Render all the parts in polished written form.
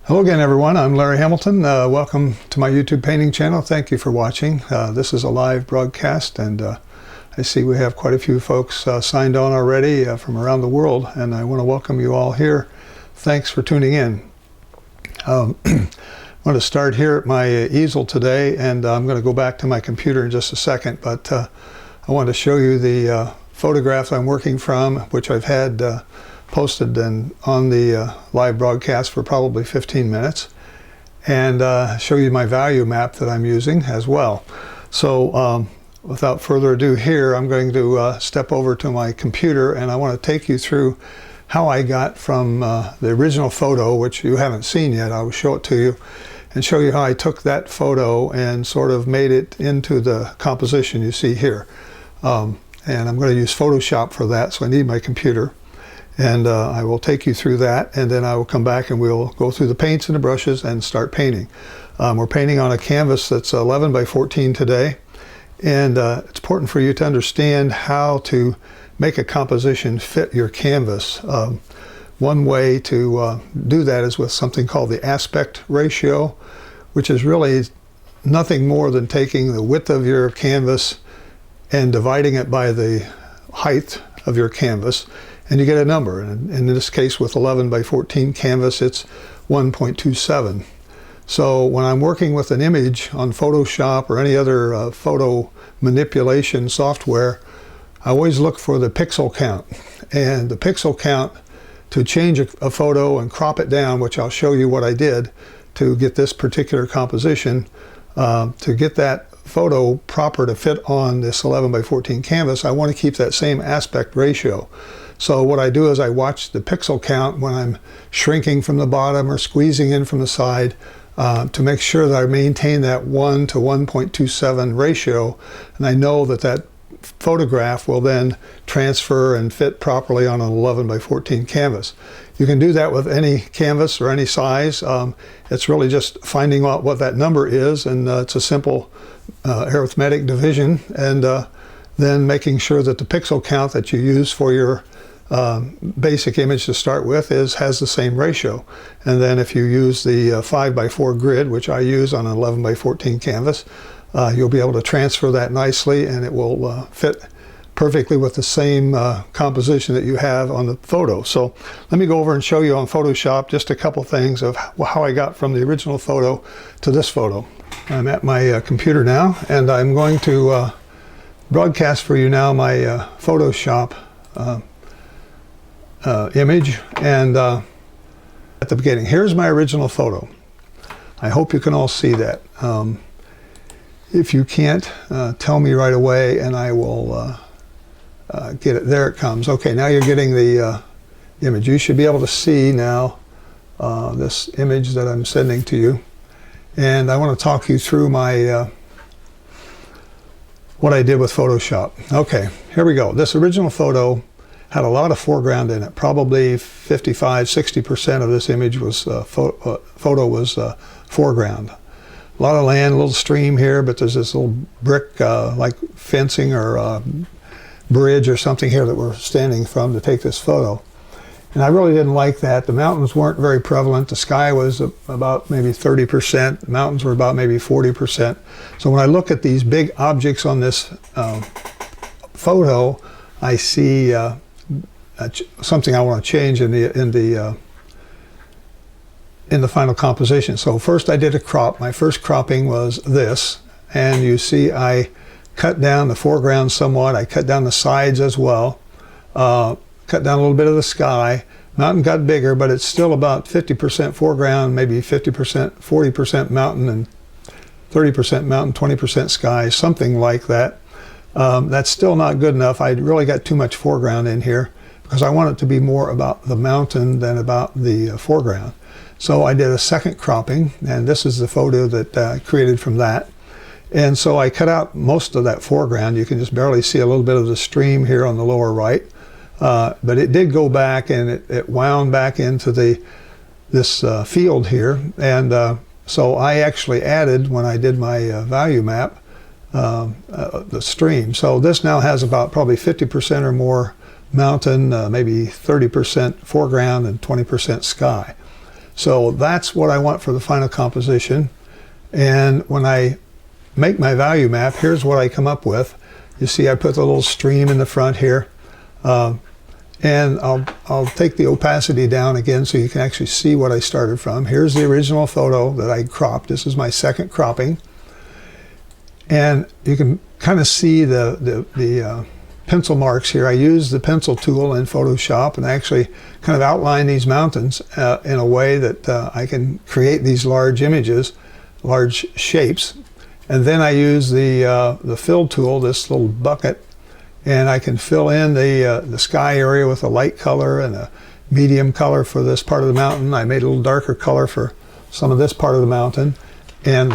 Hello again, everyone. I'm Larry Hamilton. Welcome to my YouTube painting channel. Thank you for watching. This is a live broadcast, and I see we have quite a few folks signed on already from around the world, and I want to welcome you all here. Thanks for tuning in. I'm going to start here at my easel today, and I'm going to go back to my computer in just a second, but I want to show you the photographs I'm working from, which I've had posted and on the live broadcast for probably 15 minutes, and show you my value map that I'm using as well. So without further ado here, I'm going to step over to my computer, and I want to take you through how I got from the original photo, which you haven't seen yet. I will show it to you and show you how I took that photo and sort of made it into the composition you see here. And I'm going to use Photoshop for that, so I need my computer. And I will take you through that, and then I will come back and we'll go through the paints and the brushes and start painting. We're painting on a canvas that's 11 by 14 today, and it's important for you to understand how to make a composition fit your canvas. One way to do that is with something called the aspect ratio, which is really nothing more than taking the width of your canvas and dividing it by the height of your canvas, and you get a number. And in this case, with 11 by 14 canvas, it's 1.27. So when I'm working with an image on Photoshop or any other photo manipulation software, I always look for the pixel count. And the pixel count to change a photo and crop it down, which I'll show you what I did to get this particular composition, to get that photo proper to fit on this 11 by 14 canvas, I want to keep that same aspect ratio. So what I do is I watch the pixel count when I'm shrinking from the bottom or squeezing in from the side to make sure that I maintain that 1 to 1.27 ratio, and I know that that photograph will then transfer and fit properly on an 11 by 14 canvas. You can do that with any canvas or any size. It's really just finding out what that number is, and it's a simple arithmetic division, and then making sure that the pixel count that you use for your basic image to start with has the same ratio. And then if you use the 5 by 4 grid, which I use on an 11 by 14 canvas, you'll be able to transfer that nicely, and it will fit perfectly with the same composition that you have on the photo. So let me go over and show you on Photoshop just a couple things of how I got from the original photo to this photo. I'm at my computer now, and I'm going to broadcast for you now my Photoshop image. And at the beginning, here's my original photo. I hope you can all see that. If you can't, tell me right away, and I will get it. There it comes. Okay, now you're getting the image. You should be able to see now this image that I'm sending to you. And I want to talk you through my what I did with Photoshop. Okay, here we go. This original photo had a lot of foreground in it. Probably 55–60% of this image was photo was foreground. A lot of land, a little stream here, but there's this little brick like fencing or bridge or something here that we're standing from to take this photo. And I really didn't like that. The mountains weren't very prevalent. The sky was about maybe 30%. The mountains were about maybe 40%. So when I look at these big objects on this photo, I see something I want to change in the final composition. So first I did a crop. My first cropping was this, and you see I cut down the foreground somewhat. I cut down the sides as well. Cut down a little bit of the sky. Mountain got bigger, but it's still about 50% foreground, maybe 50%, 40% mountain, and 30% mountain, 20% sky, something like that. That's still not good enough. I really got too much foreground in here because I want it to be more about the mountain than about the foreground. So I did a second cropping, and this is the photo that I created from that. And so I cut out most of that foreground. You can just barely see a little bit of the stream here on the lower right. But it did go back, and it wound back into this field here. And so I actually added, when I did my value map, the stream. So this now has about probably 50% or more mountain, maybe 30% foreground and 20% sky. So that's what I want for the final composition. And when I make my value map, here's what I come up with. You see I put the little stream in the front here. And I'll take the opacity down again so you can actually see what I started from. Here's the original photo that I cropped. This is my second cropping. And you can kind of see the pencil marks here. I used the pencil tool in Photoshop and actually kind of outline these mountains in a way that I can create these large images, large shapes. And then I use the fill tool, this little bucket, and I can fill in the sky area with a light color and a medium color for this part of the mountain. I made a little darker color for some of this part of the mountain. And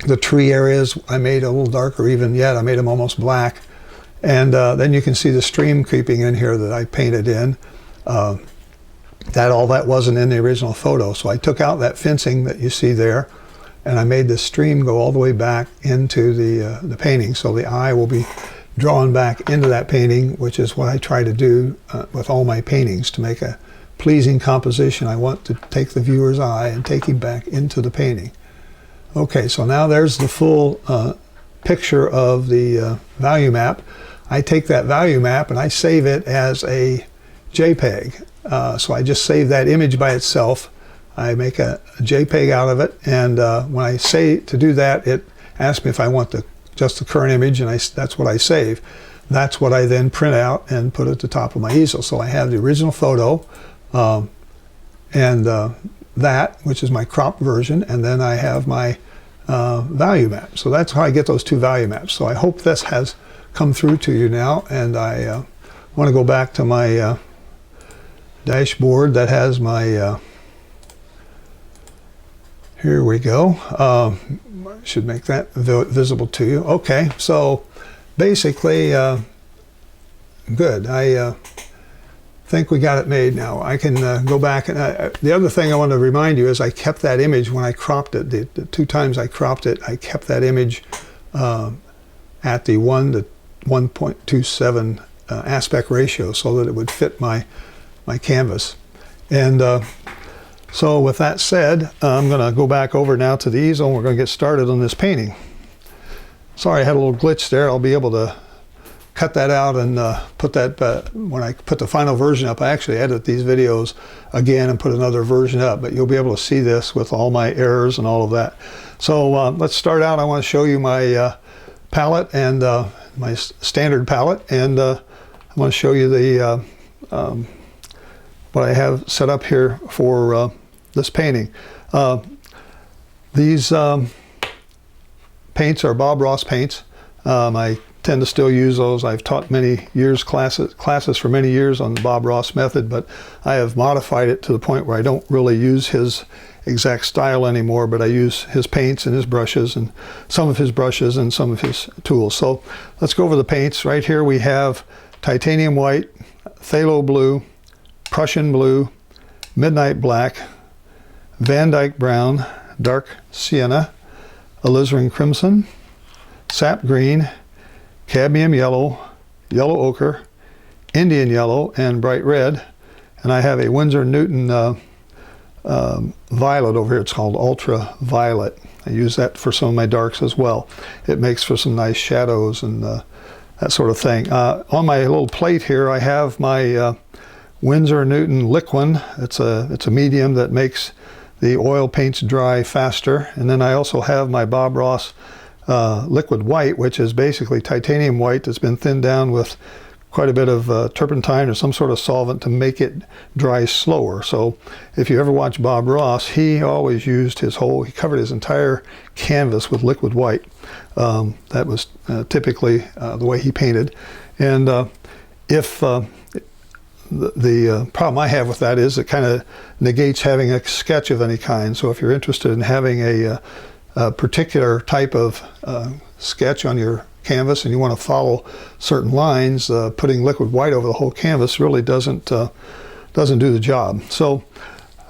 the tree areas I made a little darker even yet. I made them almost black. And then you can see the stream creeping in here that I painted in. All that wasn't in the original photo. So I took out that fencing that you see there, and I made the stream go all the way back into the painting. So the eye will be drawn back into that painting, which is what I try to do with all my paintings. To make a pleasing composition, I want to take the viewer's eye and take him back into the painting. Okay, so now there's the full picture of the value map. I take that value map and I save it as a JPEG. So I just save that image by itself. I make a JPEG out of it, and when I say to do that, it asks me if I want just the current image, and that's what I save. That's what I then print out and put at the top of my easel. So I have the original photo and that, which is my cropped version, and then I have my value map. So that's how I get those two value maps. So I hope this has come through to you now, and I want to go back to my dashboard that has my here we go. Should make that visible to you. Okay, so basically, good. I think we got it made now. I can go back, and the other thing I want to remind you is I kept that image when I cropped it. The two times I cropped it, I kept that image at the 1 to 1.27 aspect ratio so that it would fit my canvas. And so with that said, I'm going to go back over now to the easel, and we're going to get started on this painting. Sorry, I had a little glitch there. I'll be able to cut that out and put that, when I put the final version up, I actually edit these videos again and put another version up, but you'll be able to see this with all my errors and all of that. So let's start out. I want to show you my palette and my standard palette, and I want to show you the what I have set up here for this painting. These paints are Bob Ross paints. I tend to still use those. I've taught many years classes for many years on the Bob Ross method, but I have modified it to the point where I don't really use his exact style anymore, but I use his paints and his brushes and some of his brushes and some of his tools. So let's go over the paints. Right here we have titanium white, phthalo blue, Prussian blue, midnight black, Van Dyke brown, dark sienna, alizarin crimson, sap green, cadmium yellow, yellow ochre, Indian yellow, and bright red. And I have a Winsor Newton violet over here. It's called ultraviolet. I use that for some of my darks as well. It makes for some nice shadows and that sort of thing. On my little plate here, I have my Winsor Newton Liquin. It's a medium that makes the oil paints dry faster. And then I also have my Bob Ross liquid white, which is basically titanium white that's been thinned down with quite a bit of turpentine or some sort of solvent to make it dry slower. So if you ever watch Bob Ross, he always used he covered his entire canvas with liquid white. That was typically the way he painted. And if the problem I have with that is it kind of negates having a sketch of any kind. So if you're interested in having a particular type of sketch on your canvas and you want to follow certain lines, putting liquid white over the whole canvas really doesn't do the job. So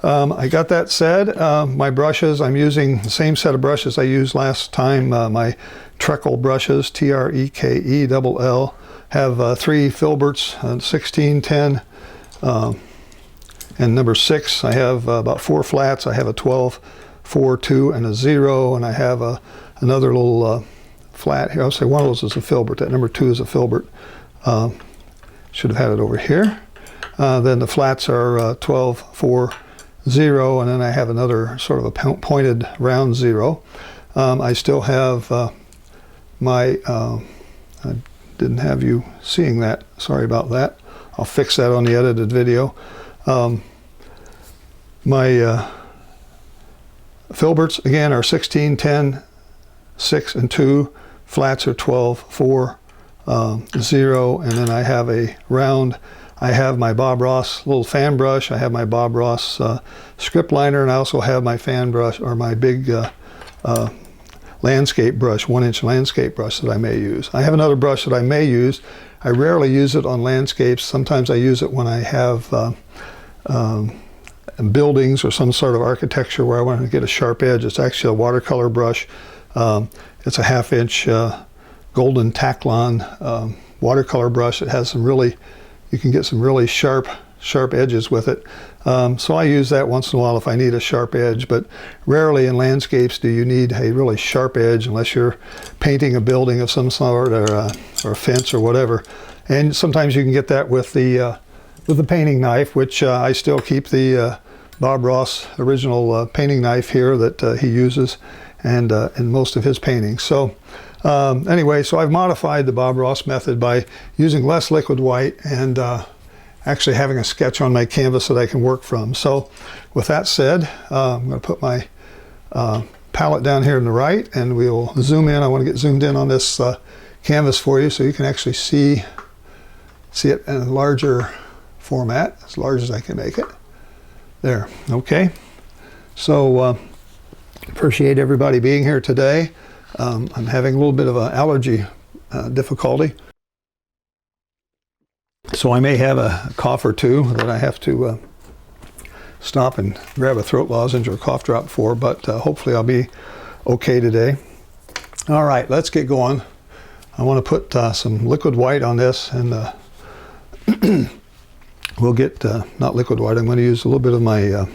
I got that said. My brushes, I'm using the same set of brushes I used last time. My Treckle brushes, Trekel, have 3 filberts, 16, 10, And number 6, I have about 4 flats. I have a 12, 4, 2, and a 0, and I have another little flat here. I'll say one of those is a filbert. That number 2 is a filbert. Should have had it over here. Then the flats are 12, 4, 0, and then I have another sort of a pointed round 0. I still have my, I didn't have you seeing that. Sorry about that. I'll fix that on the edited video. My filberts, again, are 16, 10, 6, and 2. Flats are 12, 4, 0, and then I have a round. I have my Bob Ross little fan brush. I have my Bob Ross script liner, and I also have my fan brush, or my big landscape brush, 1-inch landscape brush that I may use. I have another brush that I may use. I rarely use it on landscapes. Sometimes I use it when I have buildings or some sort of architecture where I want to get a sharp edge. It's actually a watercolor brush. It's a 1/2-inch golden Taklon watercolor brush. It has some really, you can get some really sharp edges with it. So I use that once in a while if I need a sharp edge, but rarely in landscapes do you need a really sharp edge unless you're painting a building of some sort, or a fence or whatever. And sometimes you can get that with the painting knife, which I still keep the Bob Ross original painting knife here that he uses and in most of his paintings. So anyway, so I've modified the Bob Ross method by using less liquid white and actually having a sketch on my canvas that I can work from. So with that said, I'm going to put my palette down here on the right, and we'll zoom in. I want to get zoomed in on this canvas for you so you can actually see it in a larger format, as large as I can make it. There, okay. So appreciate everybody being here today. I'm having a little bit of an allergy difficulty. So I may have a cough or two that I have to stop and grab a throat lozenge or cough drop for, but hopefully I'll be okay today. All right, let's get going. I want to put some liquid white on this, and we'll get, not liquid white, I'm going to use a little bit of my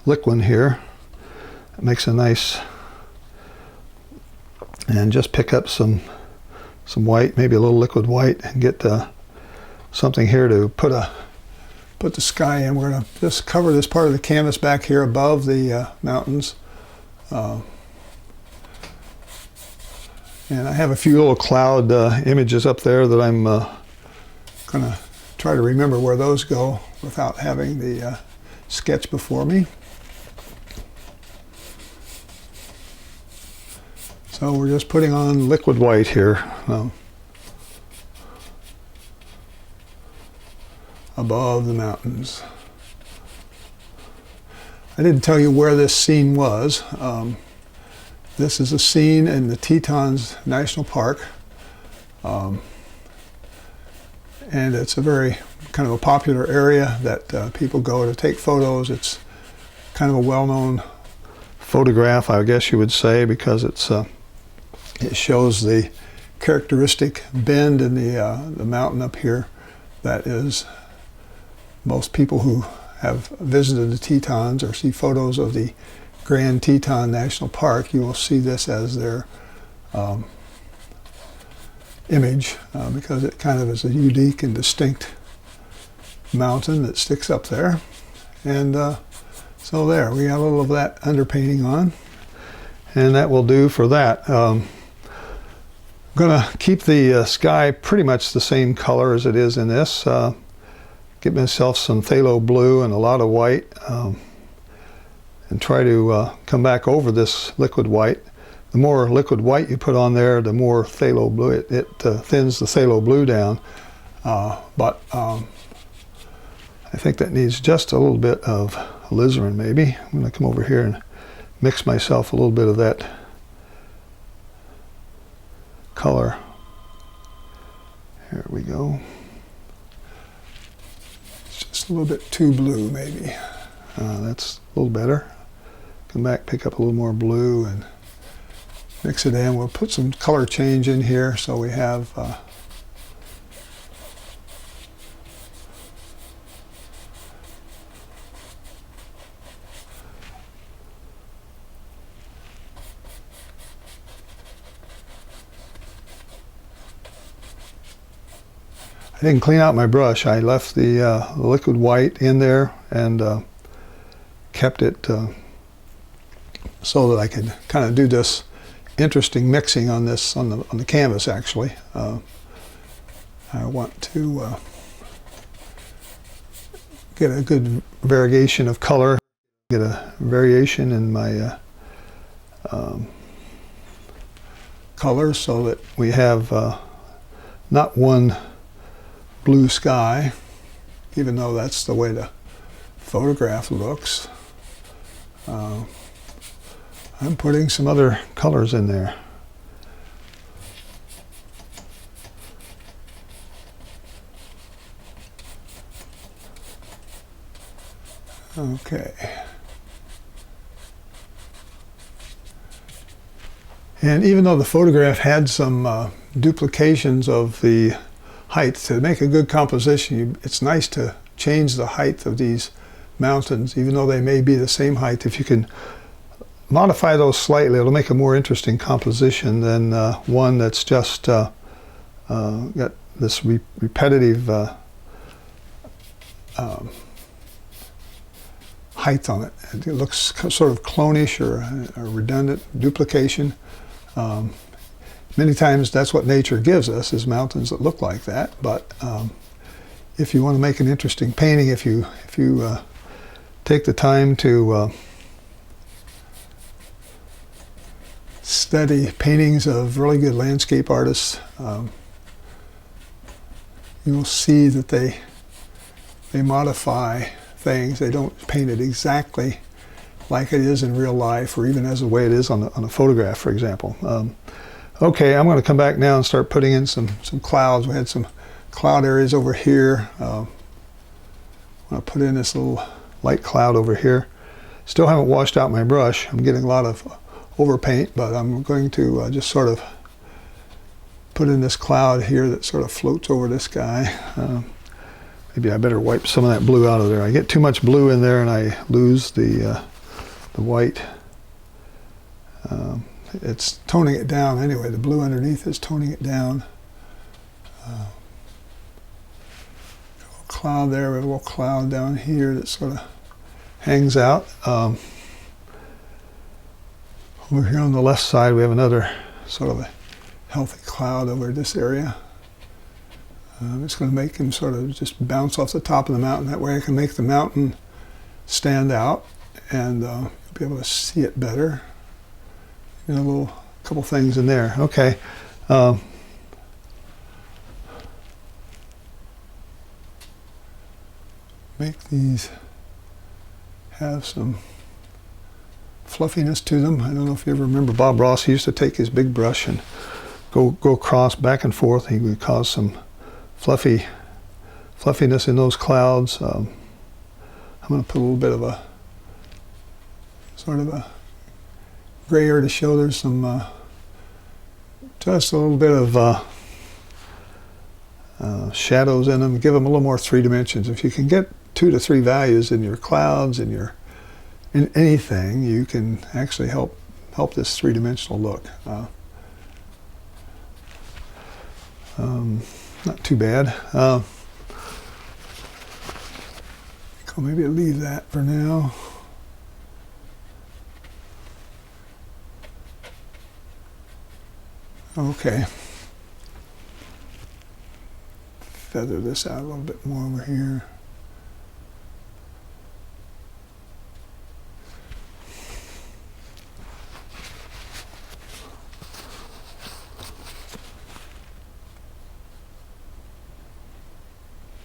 liquid here. It makes a nice, and just pick up some white, maybe a little liquid white, and get something here to put the sky in. We're going to just cover this part of the canvas back here above the mountains. And I have a few little cloud images up there that I'm going to try to remember where those go without having the sketch before me. So we're just putting on liquid white here above the mountains. I didn't tell you where this scene was. This is a scene in the Tetons National Park. And it's a very kind of a popular area that people go to take photos. It's kind of a well-known photograph, I guess you would say, because it shows the characteristic bend in the mountain up here. That is, most people who have visited the Tetons or see photos of the Grand Teton National Park, you will see this as their image because it kind of is a unique and distinct mountain that sticks up there. And so there, we got a little of that underpainting on, and that will do for that. I'm going to keep the sky pretty much the same color as it is in this. Get myself some phthalo blue and a lot of white, and try to come back over this liquid white. The more liquid white you put on there, the more phthalo blue. It thins the phthalo blue down, but I think that needs just a little bit of alizarin maybe. I'm going to come over here and mix myself a little bit of that color. Here we go. It's just a little bit too blue maybe. That's a little better. Come back, pick up a little more blue and mix it in. We'll put some color change in here so we have I didn't clean out my brush. I left the liquid white in there and kept it so that I could kind of do this interesting mixing on this on the canvas. Actually, I want to get a good variegation of color, get a variation in my color, so that we have not one blue sky, even though that's the way the photograph looks. I'm putting some other colors in there. Okay. And even though the photograph had some duplications of the height, to make a good composition, it's nice to change the height of these mountains, even though they may be the same height. If you can modify those slightly, it'll make a more interesting composition than one that's just got this repetitive height on it. It looks sort of clonish or redundant, duplication. Many times that's what nature gives us, is mountains that look like that. But if you want to make an interesting painting, if you take the time to study paintings of really good landscape artists, you'll see that they modify things. They don't paint it exactly like it is in real life, or even as the way it is on a photograph, for example. Okay, I'm going to come back now and start putting in some clouds. We had some cloud areas over here. I'm going to put in this little light cloud over here. Still haven't washed out my brush. I'm getting a lot of overpaint, but I'm going to just sort of put in this cloud here that sort of floats over this guy. Maybe I better wipe some of that blue out of there. I get too much blue in there and I lose the white. It's toning it down anyway. The blue underneath is toning it down. A little cloud there, we have a little cloud down here that sort of hangs out. Over here on the left side, we have another sort of a healthy cloud over this area. It's going to make him sort of just bounce off the top of the mountain. That way I can make the mountain stand out, and you'll be able to see it better. You know, couple things in there. Okay. Make these have some fluffiness to them. I don't know if you ever remember Bob Ross. He used to take his big brush and go across back and forth. He would cause some fluffiness in those clouds. I'm going to put a little bit of a sort of a grayer to show there's some just a little bit of shadows in them. Give them a little more 3 dimensions. If you can get 2 to 3 values in your clouds, in anything, you can actually help this 3-dimensional look. Not too bad. I'll maybe leave that for now. Okay. Feather this out a little bit more over here.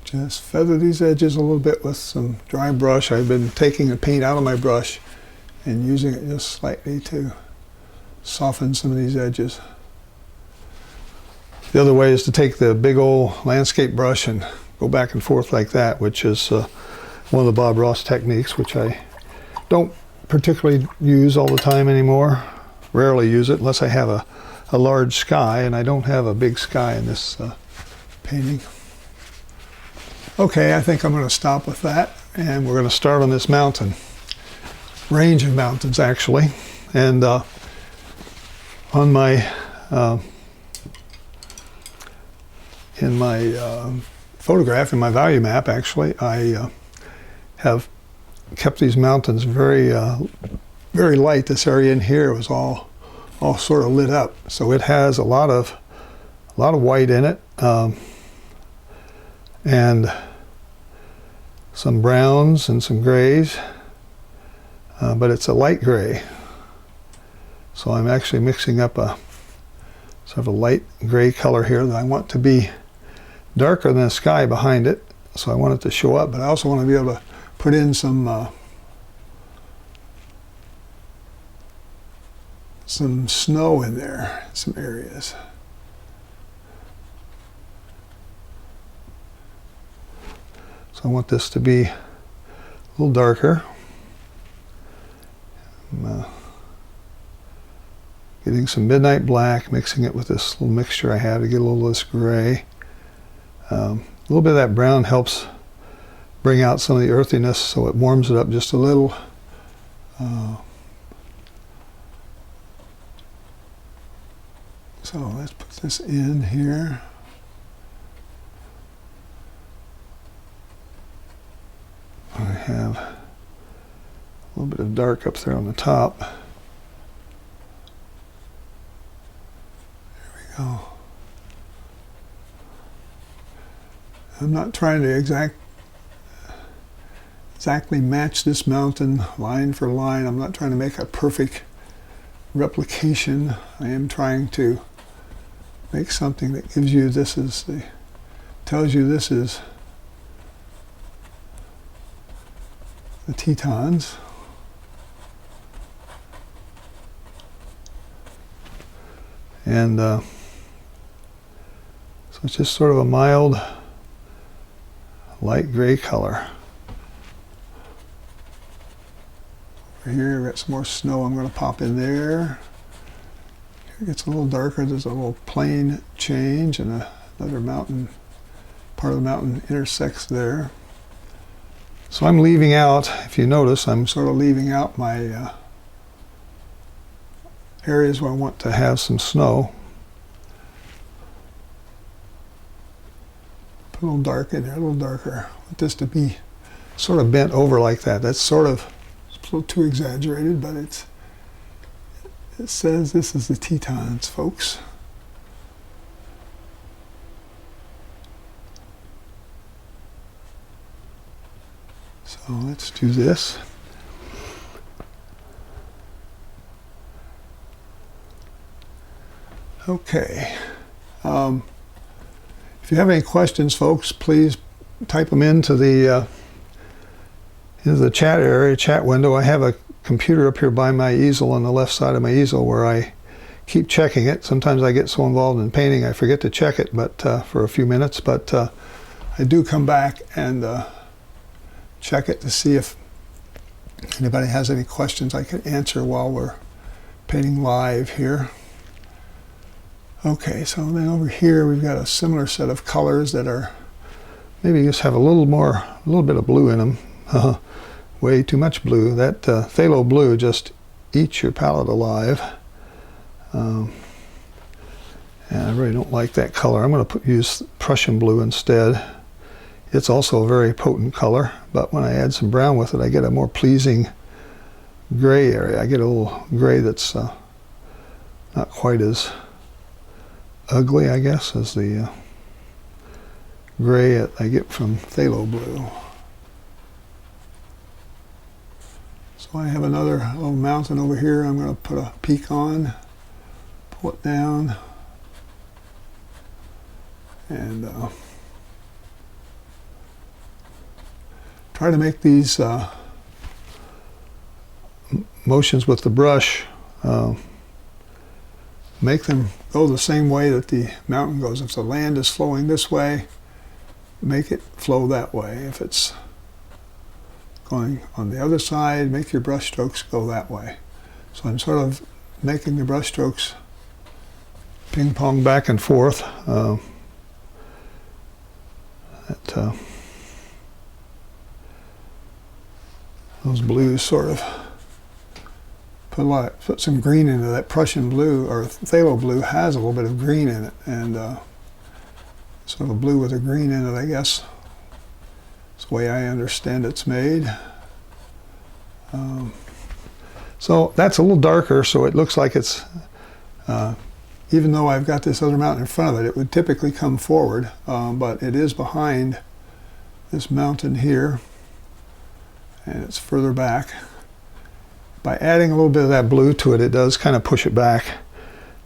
Just feather these edges a little bit with some dry brush. I've been taking the paint out of my brush and using it just slightly to soften some of these edges. The other way is to take the big old landscape brush and go back and forth like that, which is one of the Bob Ross techniques, which I don't particularly use all the time anymore. Rarely use it unless I have a large sky, and I don't have a big sky in this painting. Okay, I think I'm going to stop with that, and we're going to start on this mountain. Range of mountains, actually. And on my in my photograph, in my value map actually, I have kept these mountains very very light. This area in here was all sort of lit up, so it has a lot of white in it, and some browns and some grays, but it's a light gray. So I'm actually mixing up a sort of a light gray color here that I want to be darker than the sky behind it. So I want it to show up, but I also want to be able to put in some snow in there, some areas. So I want this to be a little darker. I'm getting some midnight black, mixing it with this little mixture I have to get a little of this gray. A little bit of that brown helps bring out some of the earthiness, so it warms it up just a little. So let's put this in here. I have a little bit of dark up there on the top. There we go. I'm not trying to exactly match this mountain line for line. I'm not trying to make a perfect replication. I am trying to make something that gives you tells you this is the Tetons. And so it's just sort of a mild light gray color. Over here, I've got some more snow I'm going to pop in there. Here it gets a little darker. There's a little plane change, and another mountain, part of the mountain intersects there. So I'm leaving out, if you notice, I'm sort of leaving out my areas where I want to have some snow. Put a little dark in there, a little darker. I want this to be sort of bent over like that. That's sort of a little too exaggerated, but it says this is the Tetons, folks. So let's do this. Okay. If you have any questions, folks, please type them into the chat area, chat window. I have a computer up here by my easel on the left side of my easel where I keep checking it. Sometimes I get so involved in painting I forget to check it, but for a few minutes. But I do come back and check it to see if anybody has any questions I can answer while we're painting live here. Okay, so then over here we've got a similar set of colors that are maybe just have a little bit of blue in them. Way too much blue. That phthalo blue just eats your palette alive. And I really don't like that color. I'm going to use Prussian blue instead. It's also a very potent color, but when I add some brown with it, I get a more pleasing gray area. I get a little gray that's not quite as ugly, I guess, as the gray I get from phthalo blue. So I have another little mountain over here. I'm going to put a peak on, pull it down, and try to make these motions with the brush, make them go the same way that the mountain goes. If the land is flowing this way, make it flow that way. If it's going on the other side, make your brush strokes go that way. So I'm sort of making the brush strokes ping pong back and forth. Those blues sort of put some green into that. Prussian blue or phthalo blue has a little bit of green in it, and sort of blue with a green in it, I guess. That's the way I understand it's made. So that's a little darker, so it looks like it's, even though I've got this other mountain in front of it, it would typically come forward, but it is behind this mountain here, and it's further back. By adding a little bit of that blue to it, it does kind of push it back,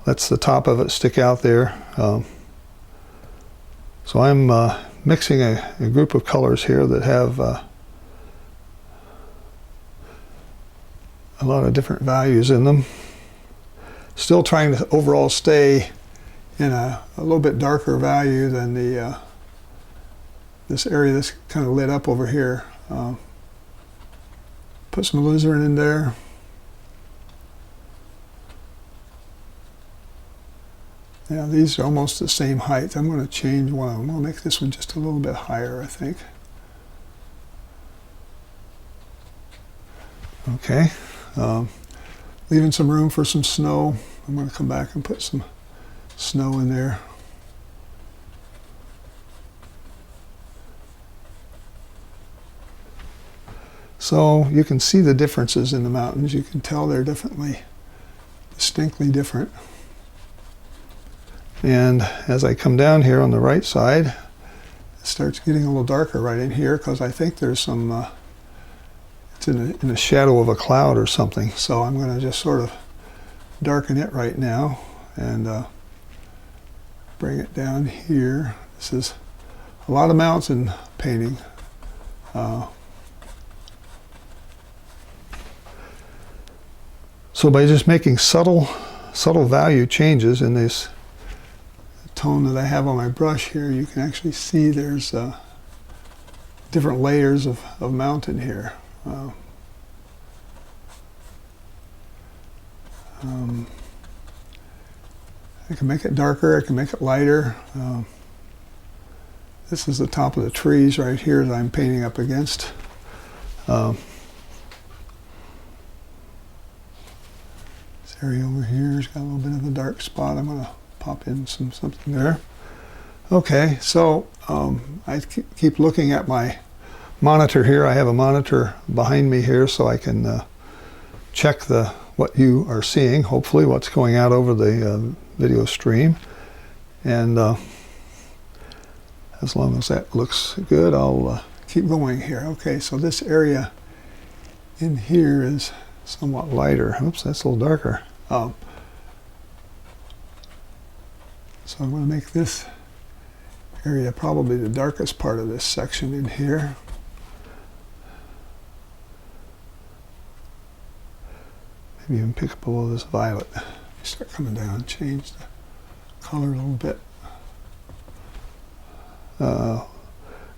lets the top of it stick out there. So I'm mixing a group of colors here that have a lot of different values in them. Still trying to overall stay in a little bit darker value than the this area that's kind of lit up over here. Put some alizarin in there. Yeah, these are almost the same height. I'm going to change one of them. I'll make this one just a little bit higher, I think. Okay. Leaving some room for some snow. I'm going to come back and put some snow in there. So you can see the differences in the mountains. You can tell they're distinctly different. And as I come down here on the right side, it starts getting a little darker right in here because I think there's some, it's in the shadow of a cloud or something. So I'm going to just sort of darken it right now and bring it down here. This is a lot of mountain painting. So by just making subtle value changes in this tone that I have on my brush here, you can actually see there's different layers of mountain here. I can make it darker, I can make it lighter. This is the top of the trees right here that I'm painting up against. This area over here has got a little bit of a dark spot. I'm going to pop in something there. Okay, so I keep looking at my monitor here. I have a monitor behind me here so I can check what you are seeing, hopefully what's going out over the video stream. And as long as that looks good, I'll keep going here. Okay, so this area in here is somewhat lighter. Oops, that's a little darker. So I'm going to make this area probably the darkest part of this section in here. Maybe even pick up a little of this violet. Start coming down and change the color a little bit.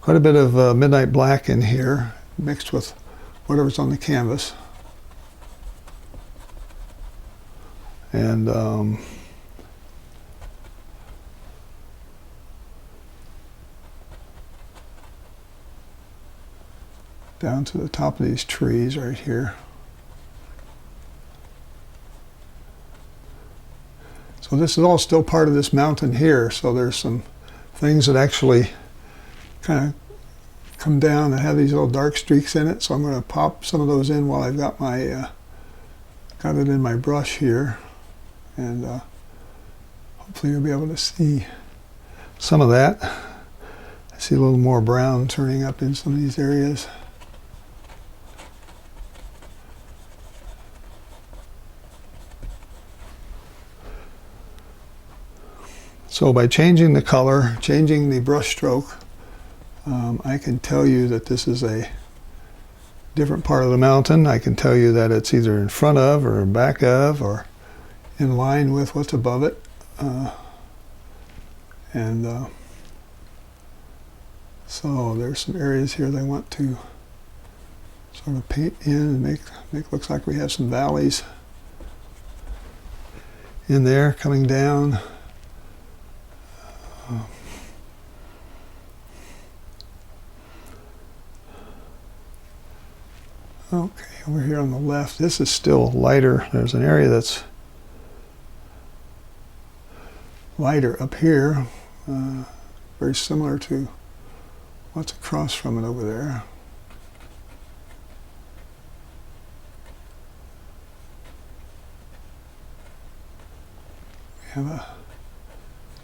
Quite a bit of midnight black in here, mixed with whatever's on the canvas. And down to the top of these trees right here. So this is all still part of this mountain here, so there's some things that actually kind of come down that have these little dark streaks in it, so I'm going to pop some of those in while I've got my got it in my brush here, and hopefully you'll be able to see some of that. I see a little more brown turning up in some of these areas. So by changing the color, changing the brush stroke, I can tell you that this is a different part of the mountain. I can tell you that it's either in front of or back of or in line with what's above it. So there's some areas here that I want to sort of paint in and make looks like we have some valleys in there coming down. Okay, over here on the left, this is still lighter. There's an area that's lighter up here. very similar to what's across from it over there. We have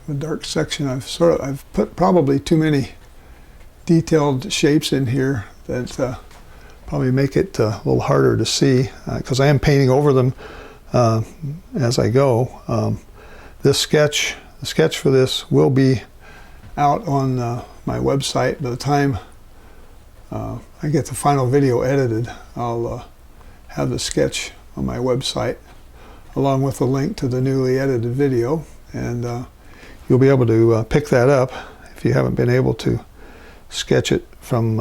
a dark section. I've put probably too many detailed shapes in here that probably make it a little harder to see because I am painting over them as I go. The sketch for this will be out on my website. By the time I get the final video edited, I'll have the sketch on my website along with a link to the newly edited video, and you'll be able to pick that up if you haven't been able to sketch it from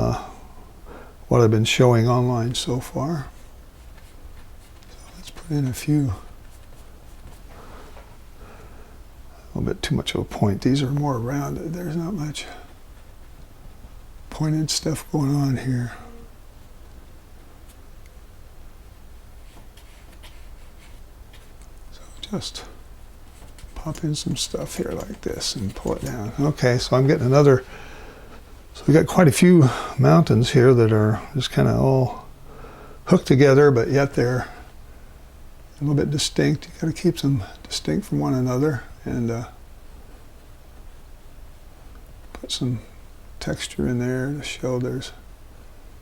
what I've been showing online so far. So let's put in a little bit too much of a point. These are more rounded. There's not much pointed stuff going on here. So just pop in some stuff here like this and pull it down. Okay, so I'm getting another. So we got quite a few mountains here that are just kind of all hooked together, but yet they're a little bit distinct. You got to keep them distinct from one another, and put some texture in there to show there's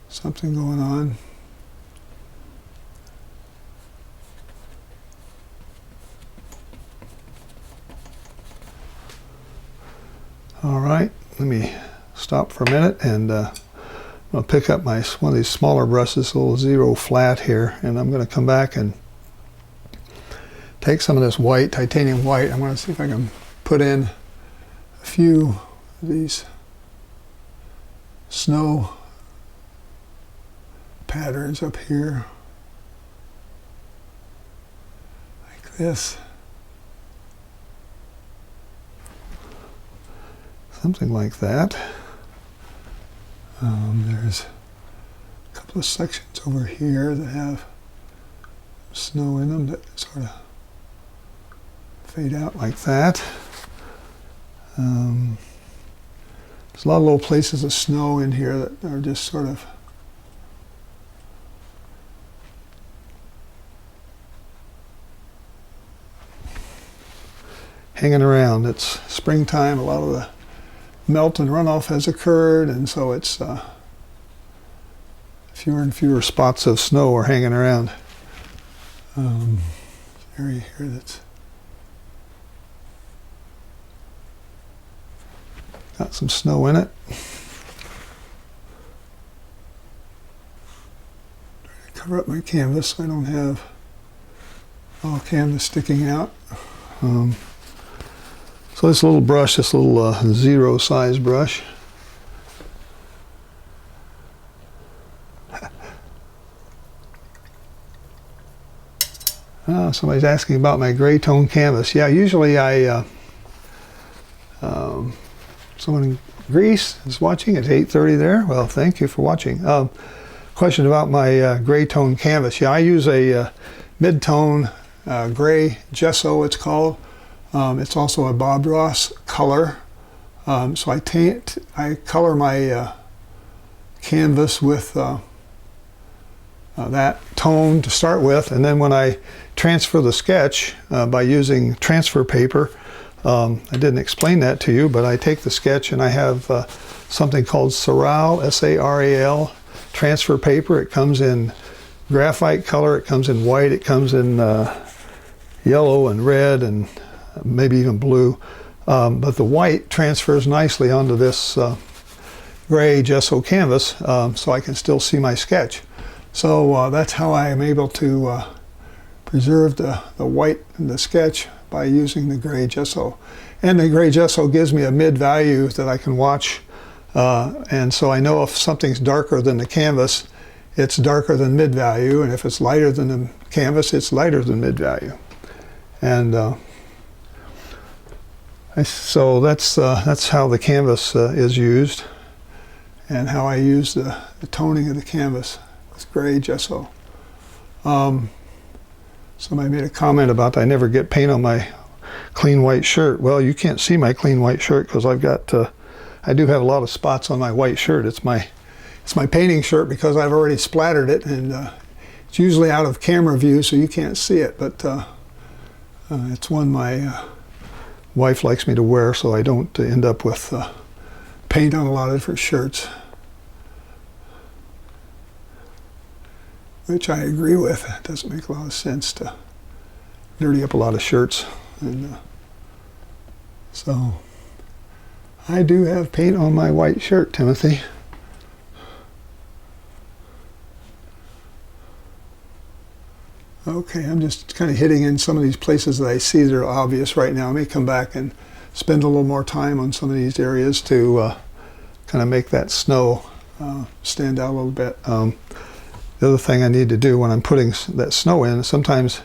something going on. All right, let me stop for a minute, and I'm going to pick up one of these smaller brushes, a little 0 flat here, and I'm going to come back and take some of this white, titanium white. I'm going to see if I can put in a few of these snow patterns up here, like this. Something like that. There's a couple of sections over here that have snow in them that sort of fade out like that. There's a lot of little places of snow in here that are just sort of hanging around. It's springtime. A lot of the melt and runoff has occurred, and so it's fewer and fewer spots of snow are hanging around. Area here that's got some snow in it. Try to cover up my canvas so I don't have all canvas sticking out. So this little brush, this little 0 size brush, somebody's asking about my gray tone canvas. Yeah, usually someone in Greece is watching. It's 8:30 there. Well, thank you for watching. Question about my gray tone canvas. Yeah, I use a mid-tone gray gesso, it's called. It's also a Bob Ross color. So I color my canvas with that tone to start with, and then when I transfer the sketch by using transfer paper, I didn't explain that to you, but I take the sketch and I have something called Saral, S-A-R-A-L, transfer paper. It comes in graphite color, it comes in white, it comes in yellow and red and maybe even blue, but the white transfers nicely onto this gray gesso canvas, so I can still see my sketch. So that's how I am able to preserve the white in the sketch by using the gray gesso. And the gray gesso gives me a mid value that I can watch, and so I know if something's darker than the canvas, it's darker than mid value, and if it's lighter than the canvas, it's lighter than mid value. And so that's how the canvas is used, and how I use the toning of the canvas with gray gesso. Somebody made a comment about I never get paint on my clean white shirt. Well, you can't see my clean white shirt because I've got I do have a lot of spots on my white shirt. It's my painting shirt because I've already splattered it, and it's usually out of camera view, so you can't see it. But it's one my wife likes me to wear, so I don't end up with paint on a lot of different shirts, which I agree with. It doesn't make a lot of sense to dirty up a lot of shirts, and so I do have paint on my white shirt, Timothy. Okay, I'm just kind of hitting in some of these places that I see that are obvious right now. I may come back and spend a little more time on some of these areas to kind of make that snow stand out a little bit. The other thing I need to do when I'm putting that snow in, sometimes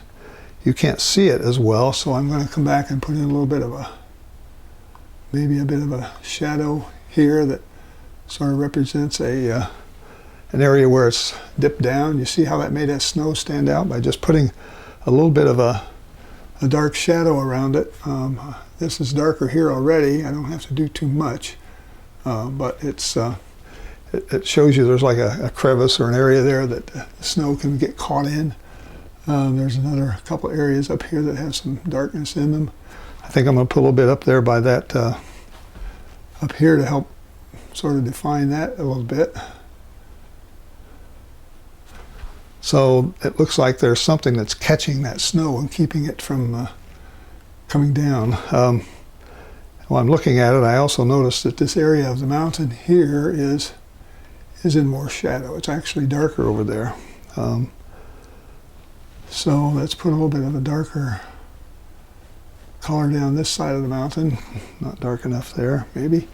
you can't see it as well, so I'm going to come back and put in a little bit of maybe a bit of a shadow here that sort of represents an area where it's dipped down. You see how that made that snow stand out by just putting a little bit of a dark shadow around it. This is darker here already. I don't have to do too much, but it shows you there's like a crevice or an area there that the snow can get caught in. There's another couple areas up here that have some darkness in them. I think I'm going to put a little bit up there by that up here to help sort of define that a little bit. So it looks like there's something that's catching that snow and keeping it from coming down. While I'm looking at it, I also noticed that this area of the mountain here is in more shadow. It's actually darker over there. So let's put a little bit of a darker color down this side of the mountain. Not dark enough there, maybe.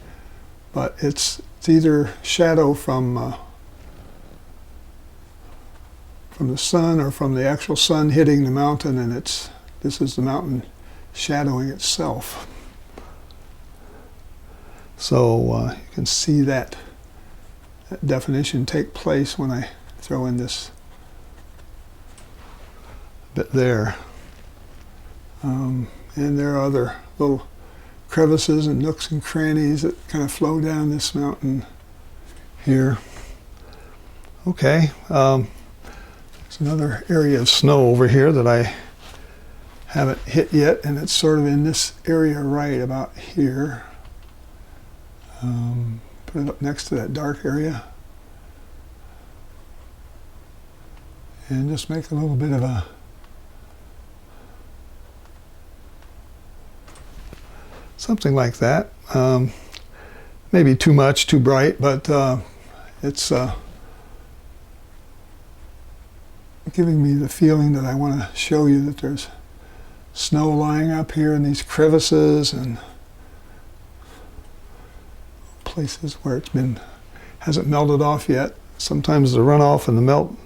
But it's either shadow from the sun or from the actual sun hitting the mountain, and this is the mountain shadowing itself. So you can see that definition take place when I throw in this bit there. And there are other little crevices and nooks and crannies that kind of flow down this mountain here. Okay. There's another area of snow over here that I haven't hit yet, and it's sort of in this area right about here. Put it up next to that dark area. And just make a little bit of a something like that. Maybe too much, too bright, but it's giving me the feeling that I want to show you that there's snow lying up here in these crevices and places where hasn't melted off yet. Sometimes the runoff and the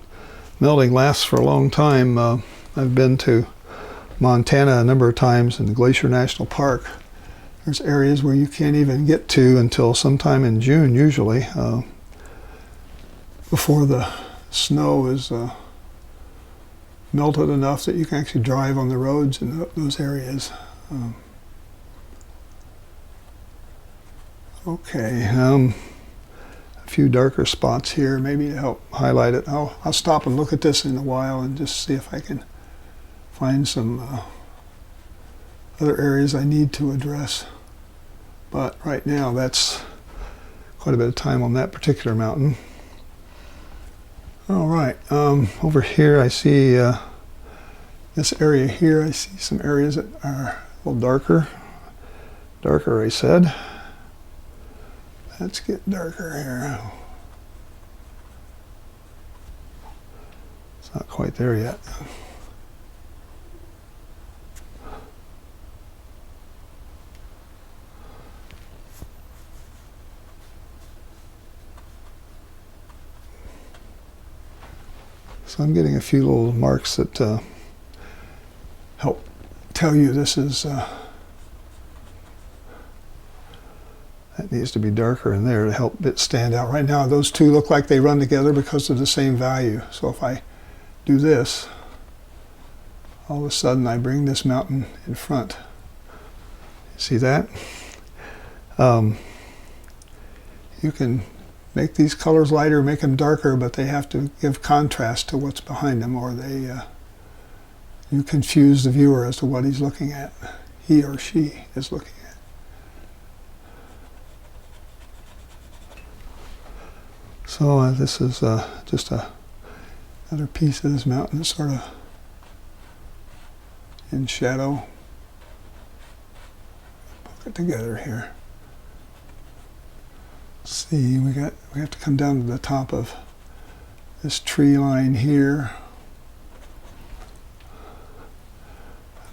melting lasts for a long time. I've been to Montana a number of times in the Glacier National Park. There's areas where you can't even get to until sometime in June, usually, before the snow is melted enough that you can actually drive on the roads in those areas. Okay, a few darker spots here, maybe to help highlight it. I'll stop and look at this in a while and just see if I can find some other areas I need to address. But right now, that's quite a bit of time on that particular mountain. All right, over here I see this area here. I see some areas that are a little darker I said. Let's get darker here. It's not quite there yet. So I'm getting a few little marks that help tell you this is that needs to be darker in there to help it stand out. Right now those two look like they run together because of the same value. So if I do this, all of a sudden I bring this mountain in front. See that? you can make these colors lighter, make them darker, but they have to give contrast to what's behind them, or you confuse the viewer as to what he's looking at, he or she is looking at. So this is just another piece of this mountain that's sort of in shadow. Put it together here. See, we have to come down to the top of this tree line here.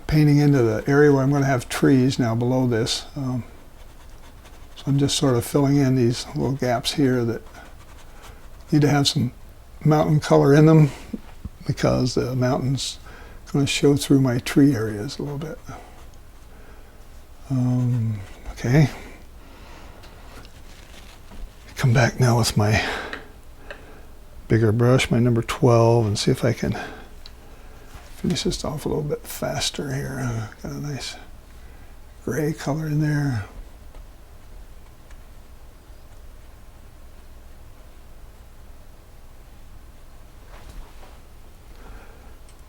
Painting into the area where I'm going to have trees now below this. So I'm just sort of filling in these little gaps here that need to have some mountain color in them, because the mountain's going to show through my tree areas a little bit. Okay. Come back now with my bigger brush, my number 12, and see if I can finish this off a little bit faster here. Got a nice gray color in there.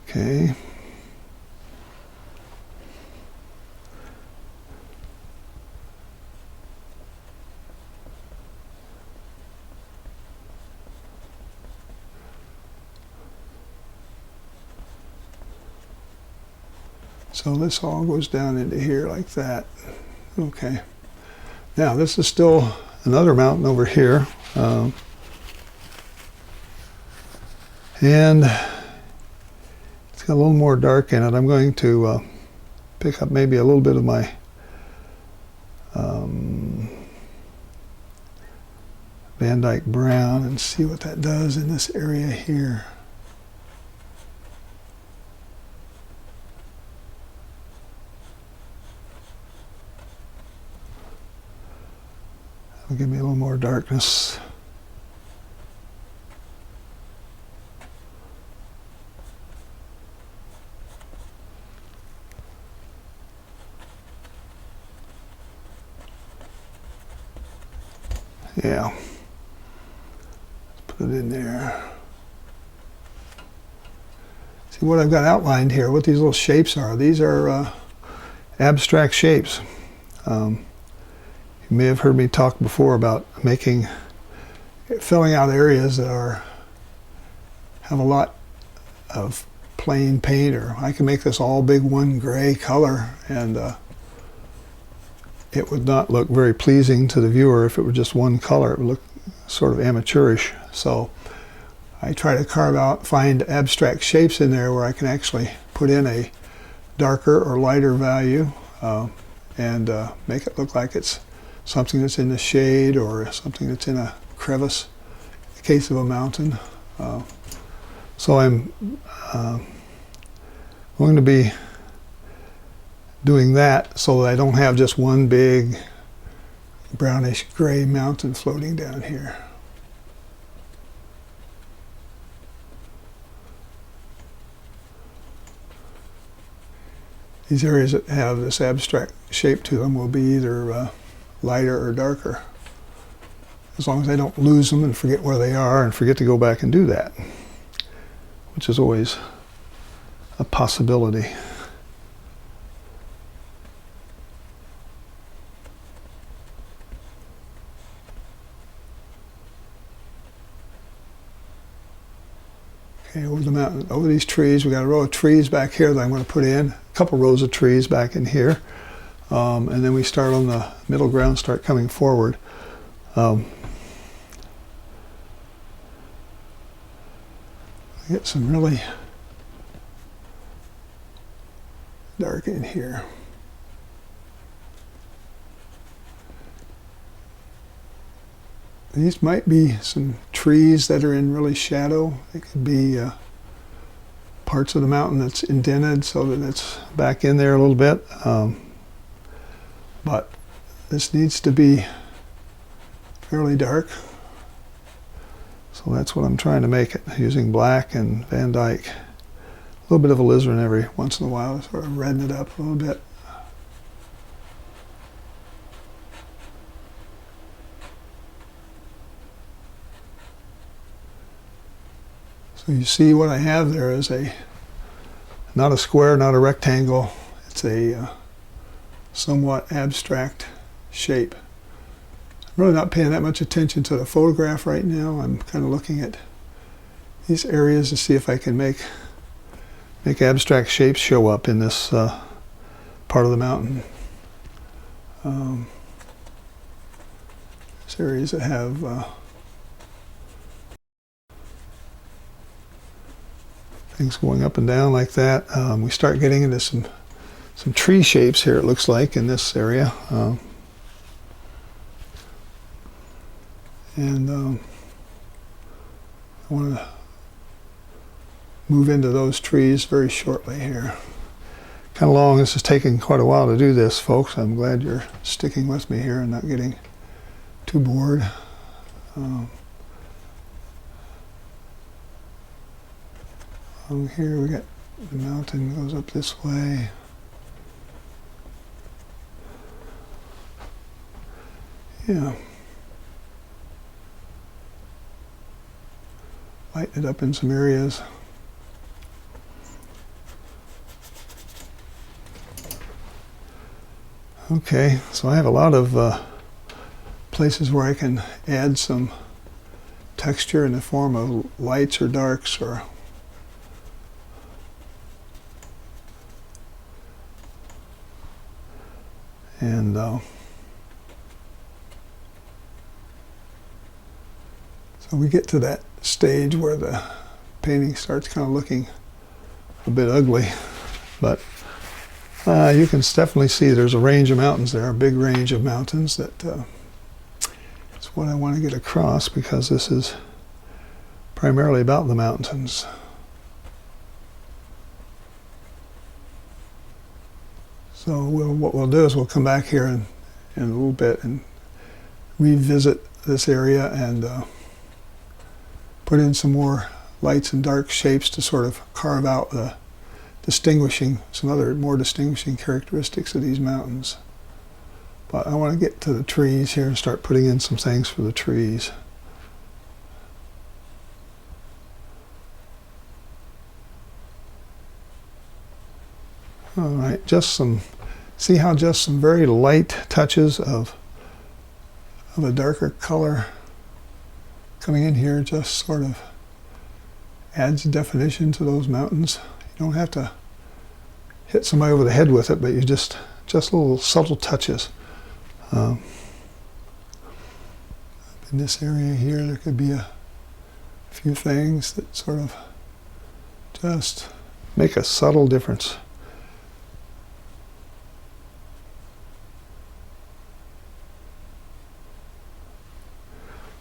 Okay. So this all goes down into here like that. Okay. Now this is still another mountain over here. And it's got a little more dark in it. I'm going to pick up maybe a little bit of my Van Dyke brown and see what that does in this area here. It'll give me a little more darkness. Yeah. Let's put it in there. See what I've got outlined here, what these little shapes are. These are abstract shapes. You may have heard me talk before about filling out areas that have a lot of plain paint, or I can make this all big one gray color, and it would not look very pleasing to the viewer if it were just one color. It would look sort of amateurish. So I try to find abstract shapes in there where I can actually put in a darker or lighter value and make it look like it's something that's in the shade or something that's in a crevice, in the case of a mountain. So I'm going to be doing that so that I don't have just one big brownish gray mountain floating down here. These areas that have this abstract shape to them will be either lighter or darker, as long as I don't lose them and forget where they are and forget to go back and do that, which is always a possibility. Okay, over the mountain, over these trees, we got a row of trees back here that I'm going to put in, a couple rows of trees back in here. And then we start on the middle ground, start coming forward. Get some really dark in here. These might be some trees that are in really shadow. It could be parts of the mountain that's indented so that it's back in there a little bit. But this needs to be fairly dark. So that's what I'm trying to make it, using black and Van Dyke. A little bit of alizarin every once in a while, sort of redden it up a little bit. So you see what I have there is not a square, not a rectangle. It's a somewhat abstract shape. I'm really not paying that much attention to the photograph right now. I'm kind of looking at these areas to see if I can make abstract shapes show up in this part of the mountain. There's areas that have things going up and down like that. We start getting into some tree shapes here, it looks like, in this area. And I want to move into those trees very shortly here. Kind of long. This is taking quite a while to do this, folks. I'm glad you're sticking with me here and not getting too bored. Here we got the mountain goes up this way. Yeah. Lighten it up in some areas. Okay, so I have a lot of places where I can add some texture in the form of lights or darks, and so we get to that stage where the painting starts kind of looking a bit ugly, but you can definitely see there's a range of mountains there, a big range of mountains that is what I want to get across, because this is primarily about the mountains. So what we'll do is we'll come back here in a little bit and revisit this area and put in some more lights and dark shapes to sort of carve out the some other more distinguishing characteristics of these mountains. But I want to get to the trees here and start putting in some things for the trees. All right, see how just some very light touches of a darker color coming in here just sort of adds definition to those mountains. You don't have to hit somebody over the head with it, but you just little subtle touches. In this area here, there could be a few things that sort of just make a subtle difference.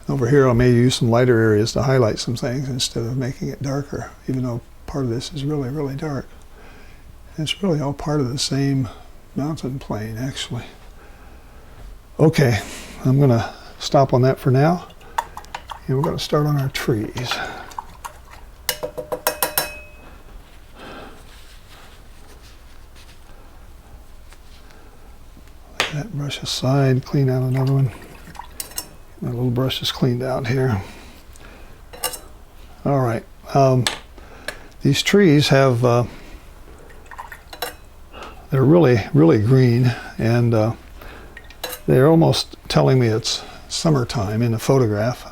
Over here I may use some lighter areas to highlight some things instead of making it darker, even though part of this is really, really dark. And it's really all part of the same mountain plane, actually. Okay, I'm going to stop on that for now, and we're going to start on our trees. Let that brush aside, clean out another one. My little brush is cleaned out here. All right. These trees have, they're really, really green, and they're almost telling me it's summertime in the photograph.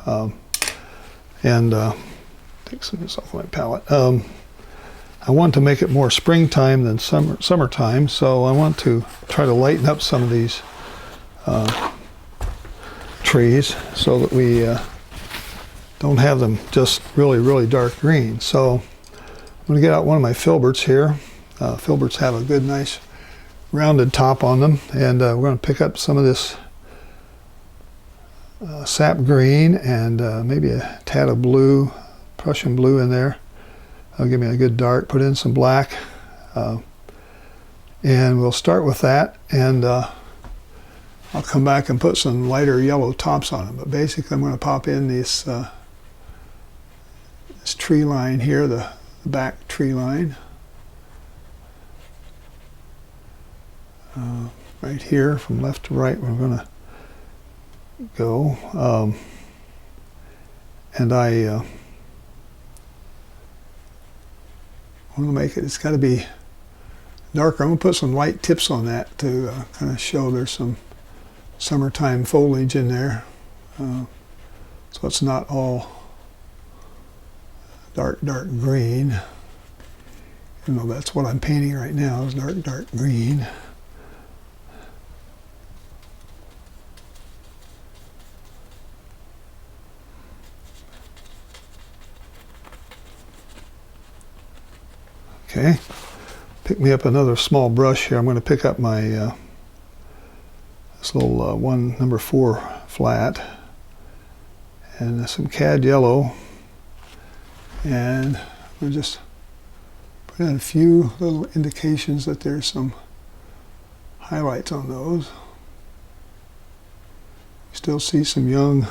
Take some of this off my palette. I want to make it more springtime than summertime, so I want to try to lighten up some of these trees so that we don't have them just really, really dark green. So I'm going to get out one of my filberts here. Filberts have a good, nice, rounded top on them, and we're going to pick up some of this sap green and maybe a tad of blue, Prussian blue in there. That'll give me a good dark. Put in some black, and we'll start with that, and I'll come back and put some lighter yellow tops on them. But basically I'm going to pop in this tree line here, the back tree line. Right here from left to right we're going to go. And I want to make it, it's got to be darker. I'm going to put some light tips on that to kind of show there's some summertime foliage in there. So it's not all dark green, even though that's what I'm painting right now is dark green. Okay, pick me up another small brush here. I'm going to pick up my this little number 4 flat and some cad yellow, and I'm going to just put in a few little indications that there's some highlights on those. Still see some young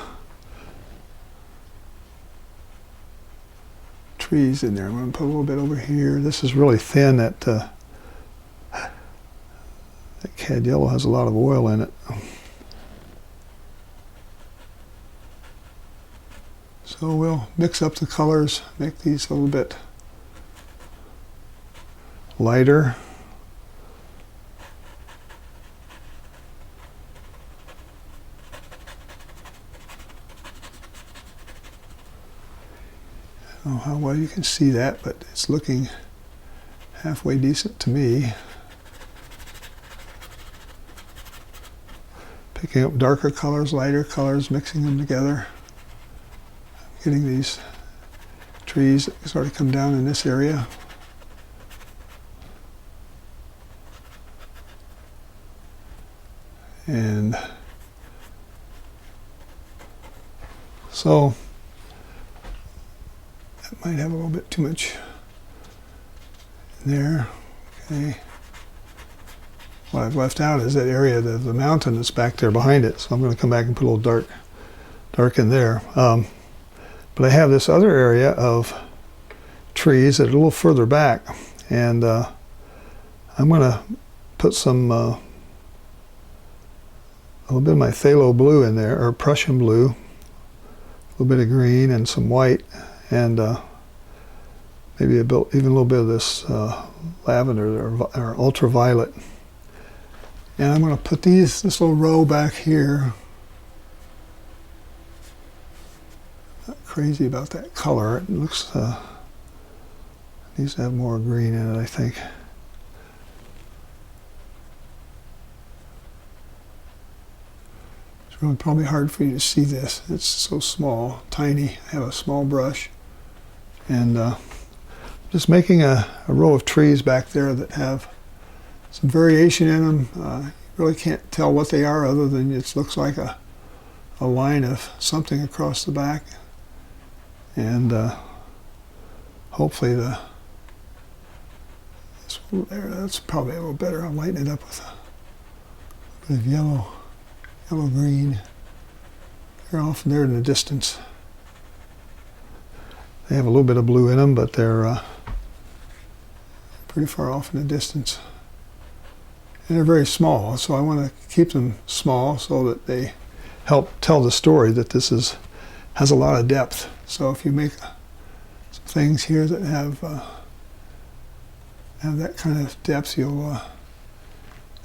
trees in there. I'm going to put a little bit over here. This is really thin. That cad yellow has a lot of oil in it. So we'll mix up the colors, make these a little bit lighter. I don't know how well you can see that, but it's looking halfway decent to me. Picking up darker colors, lighter colors, mixing them together. Getting these trees that sort of come down in this area. And so that might have a little bit too much in there. Okay. What I've left out is that area of the mountain that's back there behind it. So I'm going to come back and put a little dark in there. But I have this other area of trees that are a little further back, and I'm going to put some a little bit of my phthalo blue in there, or Prussian blue, a little bit of green and some white, and maybe even a little bit of this lavender or ultraviolet. And I'm going to put this little row back here. Not crazy about that color. It looks needs to have more green in it, I think. It's really probably hard for you to see this. It's so small, tiny. I have a small brush, and just making a row of trees back there that have some variation in them. You really can't tell what they are other than it looks like a line of something across the back. And hopefully this one there, that's probably a little better. I'll lighten it up with a bit of yellow green. They're off there in the distance. They have a little bit of blue in them, but they're pretty far off in the distance. And they're very small, so I want to keep them small so that they help tell the story that this has a lot of depth. So if you make some things here that have that kind of depth, you'll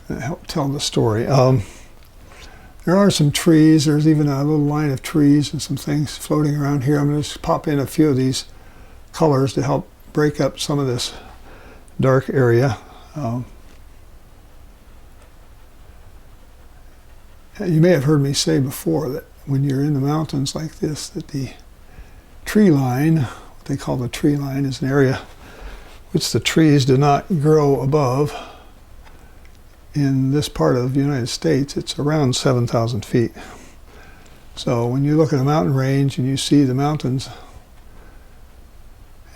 help tell the story. There are some trees. There's even a little line of trees and some things floating around here. I'm going to just pop in a few of these colors to help break up some of this dark area. You may have heard me say before that when you're in the mountains like this, that the tree line, what they call the tree line, is an area which the trees do not grow above. In this part of the United States, it's around 7,000 feet. So when you look at a mountain range and you see the mountains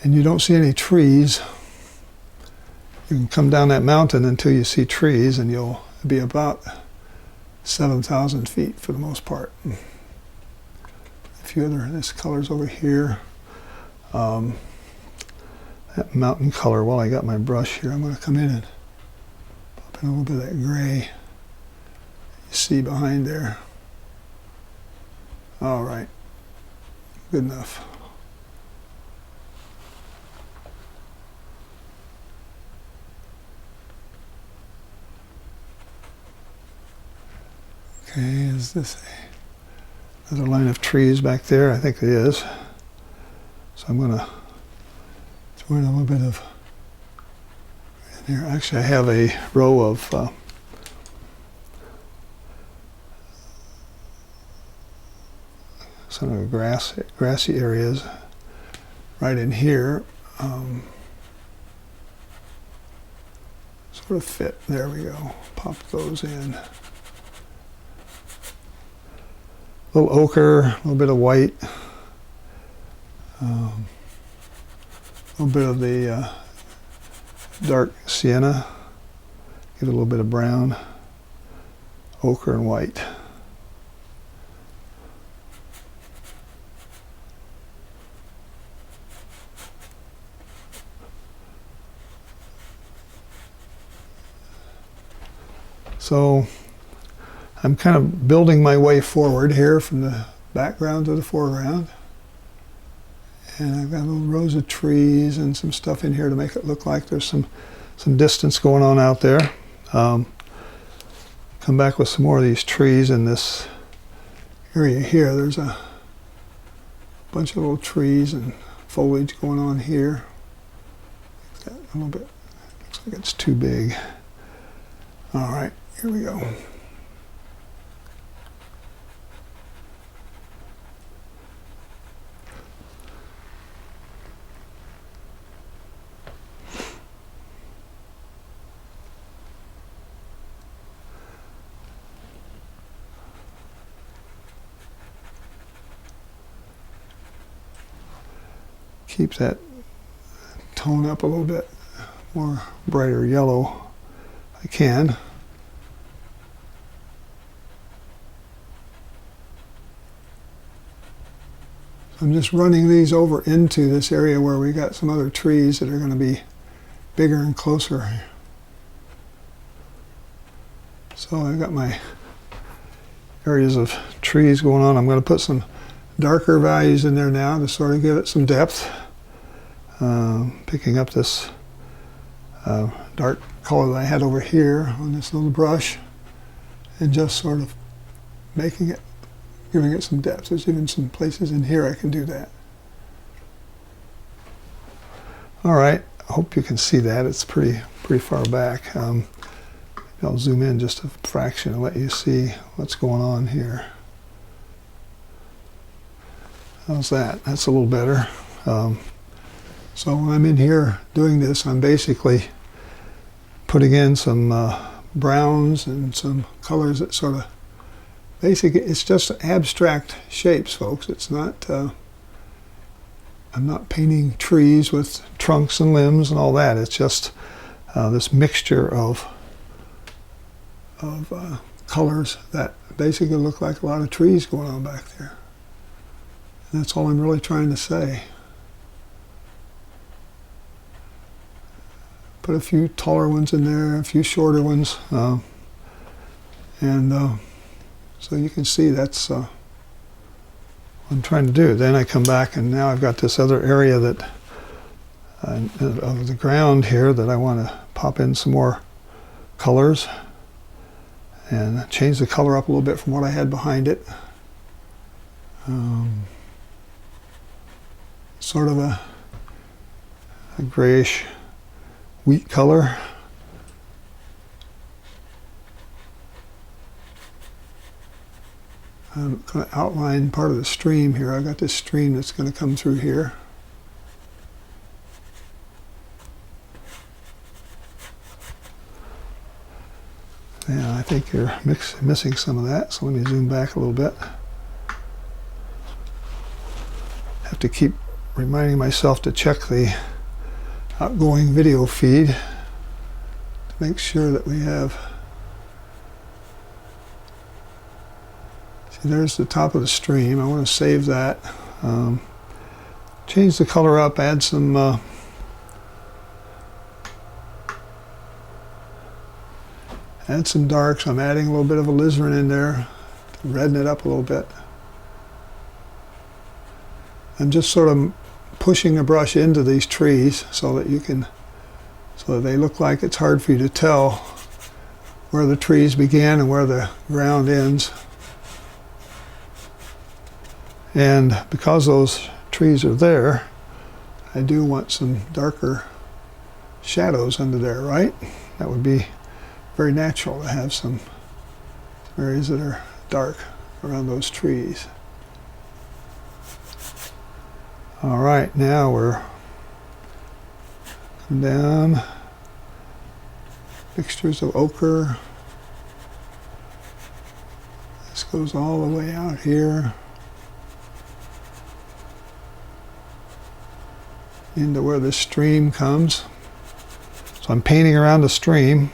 and you don't see any trees, you can come down that mountain until you see trees, and you'll be about 7,000 feet for the most part. A few other colors over here. That mountain color, while I got my brush here, I'm going to come in and pop in a little bit of that gray you see behind there. All right, good enough. Okay, is this another line of trees back there? I think it is. So I'm going to throw in a little bit of in here. Actually, I have a row of some of the grassy areas right in here. Sort of fit. There we go. Pop those in. A little ochre, a little bit of white, a little bit of the dark sienna, give it a little bit of brown, ochre and white. So I'm kind of building my way forward here from the background to the foreground. And I've got little rows of trees and some stuff in here to make it look like there's some distance going on out there. Come back with some more of these trees in this area here. There's a bunch of little trees and foliage going on here. It's got a little bit, looks like it's too big. All right, here we go. Keep that tone up a little bit more brighter yellow if I can. I'm just running these over into this area where we got some other trees that are going to be bigger and closer. So I've got my areas of trees going on. I'm going to put some darker values in there now to sort of give it some depth. Picking up this dark color that I had over here on this little brush and just sort of making it, giving it some depth. There's even some places in here I can do that. All right, I hope you can see that. It's pretty far back. I'll zoom in just a fraction and let you see what's going on here. How's that? That's a little better. So when I'm in here doing this, I'm basically putting in some browns and some colors that sort of, basically it's just abstract shapes, folks. It's not, I'm not painting trees with trunks and limbs and all that. It's just this mixture of colors that basically look like a lot of trees going on back there. And that's all I'm really trying to say. Put a few taller ones in there, a few shorter ones, and so you can see that's what I'm trying to do. Then I come back and now I've got this other area that of the ground here that I want to pop in some more colors and change the color up a little bit from what I had behind it. Sort of a grayish wheat color. I'm going to outline part of the stream here. I've got this stream that's going to come through here. Yeah, I think you're missing some of that, so let me zoom back a little bit. Have to keep reminding myself to check the outgoing video feed to make sure that we have. See, there's the top of the stream. I want to save that. Change the color up, add some darks. I'm adding a little bit of alizarin in there to redden it up a little bit. I'm just sort of pushing the brush into these trees so that they look like it's hard for you to tell where the trees begin and where the ground ends. And because those trees are there, I do want some darker shadows under there, right? That would be very natural to have some areas that are dark around those trees. All right, now we're coming down. Mixtures of ochre. This goes all the way out here into where the stream comes. So I'm painting around the stream.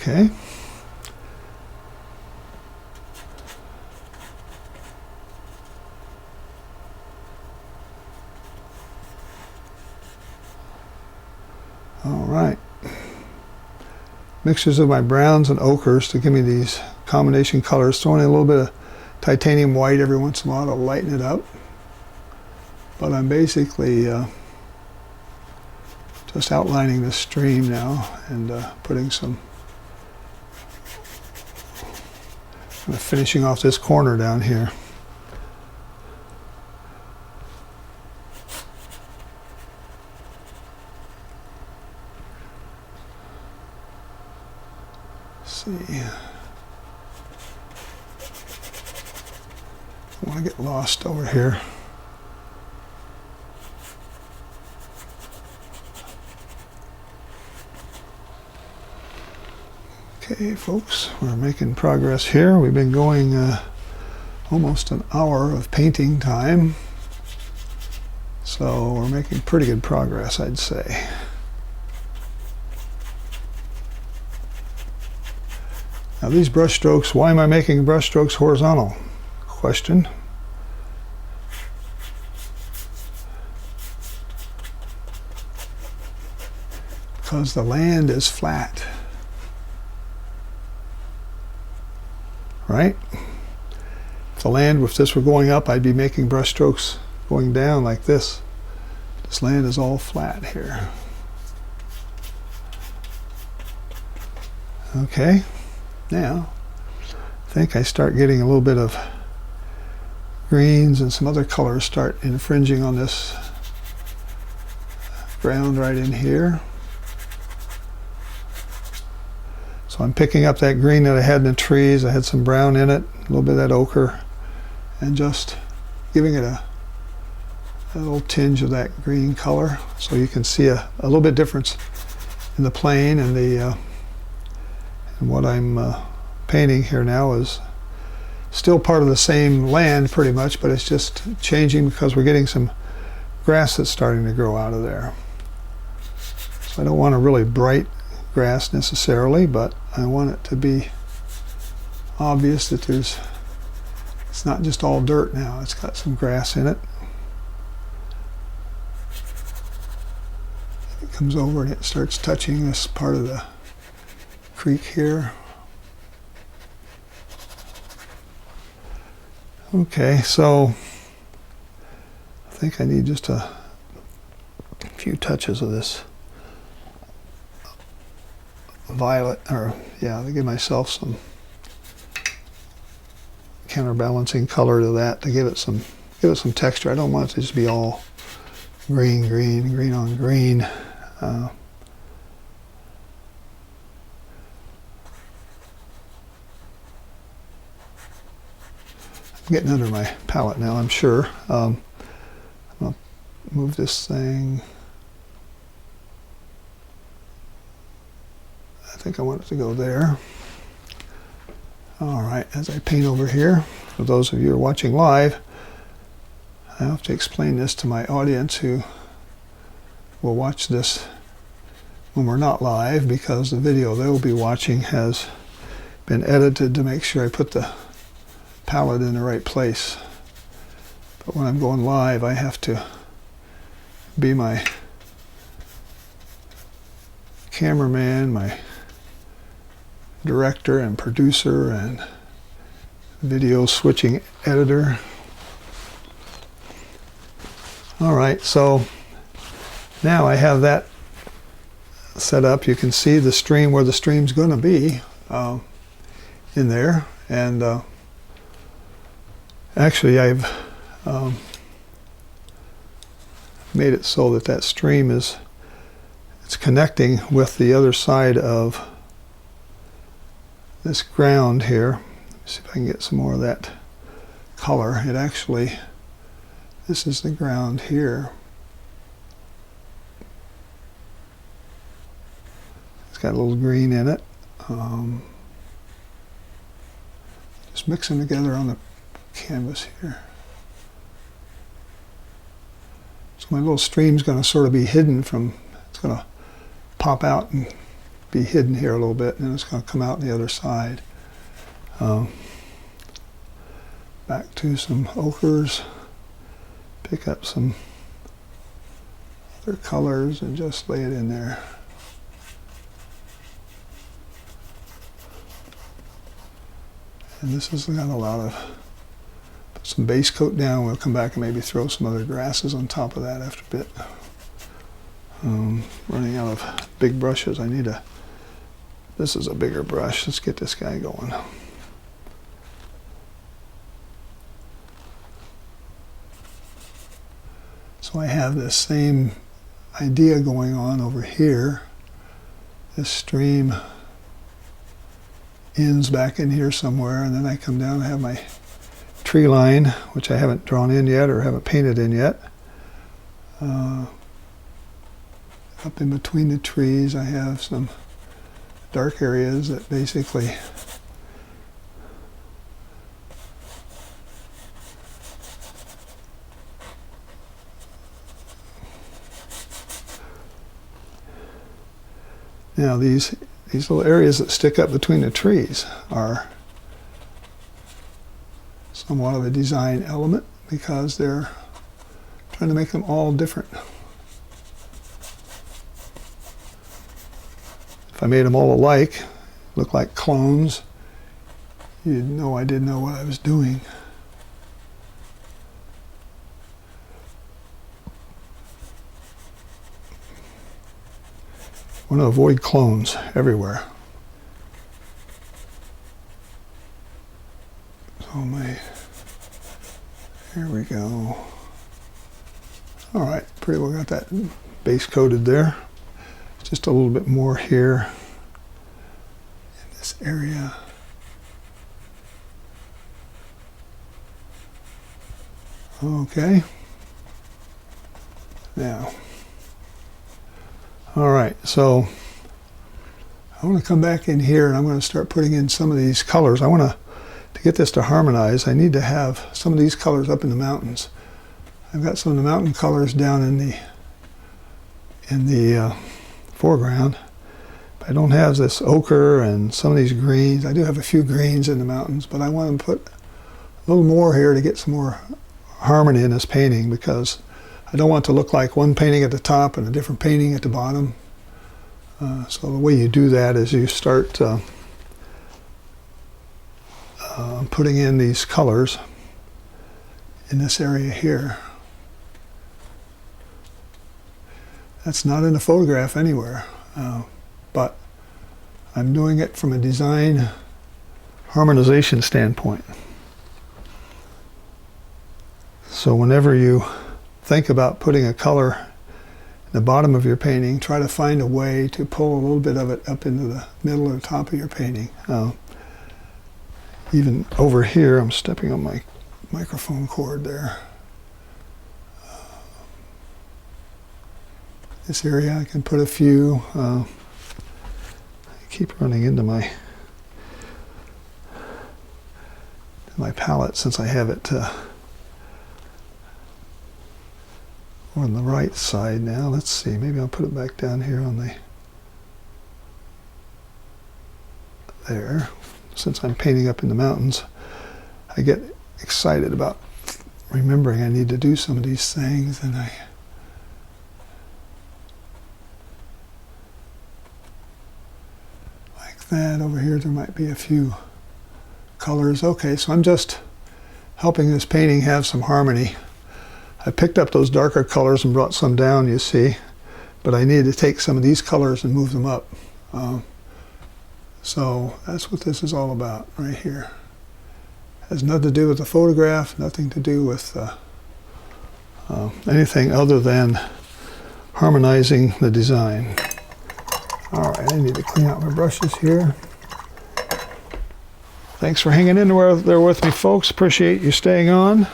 Okay. All right. Mixtures of my browns and ochres to give me these combination colors. Throwing in a little bit of titanium white every once in a while to lighten it up. But I'm basically just outlining the stream now and putting some, kind of finishing off this corner down here. See, I want to get lost over here. Okay, folks, we're making progress here. We've been going almost an hour of painting time, so we're making pretty good progress, I'd say. Now these brush strokes, why am I making brush strokes horizontal? Question. Because the land is flat. Right? If the land, if this were going up, I'd be making brush strokes going down like this. This land is all flat here. Okay. Now, I think I start getting a little bit of greens and some other colors start infringing on this ground right in here. So I'm picking up that green that I had in the trees. I had some brown in it, a little bit of that ochre, and just giving it a little tinge of that green color, so you can see a little bit difference in the plane and the and what I'm painting here now is still part of the same land pretty much, but it's just changing because we're getting some grass that's starting to grow out of there. So I don't want a really bright grass necessarily, but I want it to be obvious that it's not just all dirt now, it's got some grass in it. It comes over and it starts touching this part of the creek here. Okay, so I think I need just a few touches of this violet, or yeah, to give myself some counterbalancing color to that, to give it some texture. I don't want it to just be all green on green. Getting under my palette now, I'm sure. I'll move this thing. I think I want it to go there. All right, as I paint over here, for those of you who are watching live, I have to explain this to my audience who will watch this when we're not live, because the video they will be watching has been edited to make sure I put the palette in the right place. But when I'm going live, I have to be my cameraman, my director and producer and video switching editor. All right, so now I have that set up. You can see the stream, where the stream's going to be in there. And actually I've made it so that that stream it's connecting with the other side of this ground here. Let's see if I can get some more of that color. It actually, this is the ground here. It's got a little green in it. Just mix them together on the canvas here. So my little stream's going to sort of be hidden from, it's going to pop out and be hidden here a little bit, and then it's going to come out the other side. Back to some ochres, pick up some other colors and just lay it in there. And this has got a lot of, put some base coat down. We'll come back and maybe throw some other grasses on top of that after a bit. Running out of big brushes. I need a, this is a bigger brush. Let's get this guy going. So I have this same idea going on over here. This stream ends back in here somewhere, and then I come down and have my tree line, which I haven't drawn in yet or haven't painted in yet. Up in between the trees I have some dark areas that basically now these little areas that stick up between the trees are somewhat of a design element because they're trying to make them all different. If I made them all alike, look like clones, you'd know I didn't know what I was doing. I want to avoid clones everywhere. So here we go. All right, pretty well got that base coated there. Just a little bit more here in this area. Okay. Now, all right, so I want to come back in here and I'm going to start putting in some of these colors. I want to get this to harmonize, I need to have some of these colors up in the mountains. I've got some of the mountain colors down in the foreground. I don't have this ochre and some of these greens. I do have a few greens in the mountains, but I want to put a little more here to get some more harmony in this painting because I don't want it to look like one painting at the top and a different painting at the bottom. So the way you do that is you start putting in these colors in this area here. That's not in a photograph anywhere, but I'm doing it from a design harmonization standpoint. So whenever you think about putting a color in the bottom of your painting, try to find a way to pull a little bit of it up into the middle or top of your painting. Even over here, I'm stepping on my microphone cord there. This area I can put a few. I keep running into my palette since I have it on the right side now. Let's see, maybe I'll put it back down here on the there. Since I'm painting up in the mountains, I get excited about remembering I need to do some of these things, and I like that. Over here there might be a few colors. Okay, so I'm just helping this painting have some harmony. I picked up those darker colors and brought some down, you see, but I needed to take some of these colors and move them up. So that's what this is all about right here. Has nothing to do with the photograph, nothing to do with anything other than harmonizing the design. All right, I need to clean out my brushes here. Thanks for hanging in there with me, folks. Appreciate you staying on.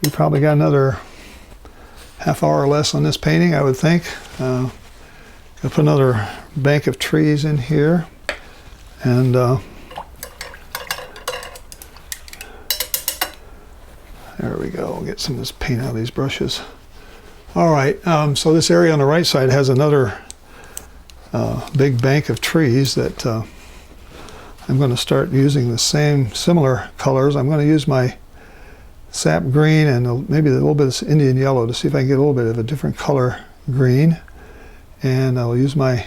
We probably got another half hour or less on this painting, I would think. Gonna put another bank of trees in here, and there we go. We'll get some of this paint out of these brushes. All right, so this area on the right side has another big bank of trees that I'm going to start using the same similar colors. I'm going to use my sap green and maybe a little bit of Indian yellow to see if I can get a little bit of a different color green. And I'll use my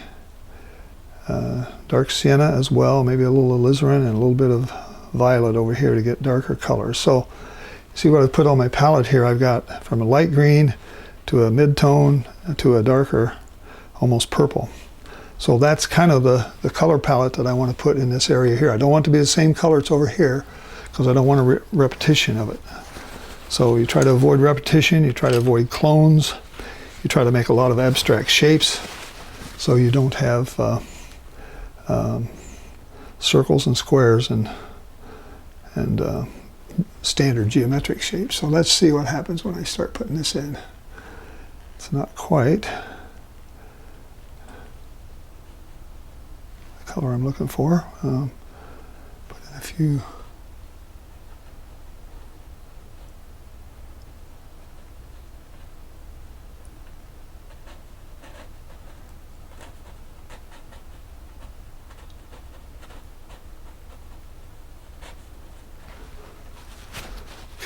dark sienna as well, maybe a little alizarin and a little bit of violet over here to get darker colors. So see what I've put on my palette here. I've got from a light green to a mid-tone to a darker, almost purple. So that's kind of the color palette that I want to put in this area here. I don't want it to be the same color it's over here because I don't want a repetition of it. So you try to avoid repetition, you try to avoid clones, you try to make a lot of abstract shapes so you don't have circles and squares and standard geometric shapes. So let's see what happens when I start putting this in. It's not quite the color I'm looking for. Put in a few.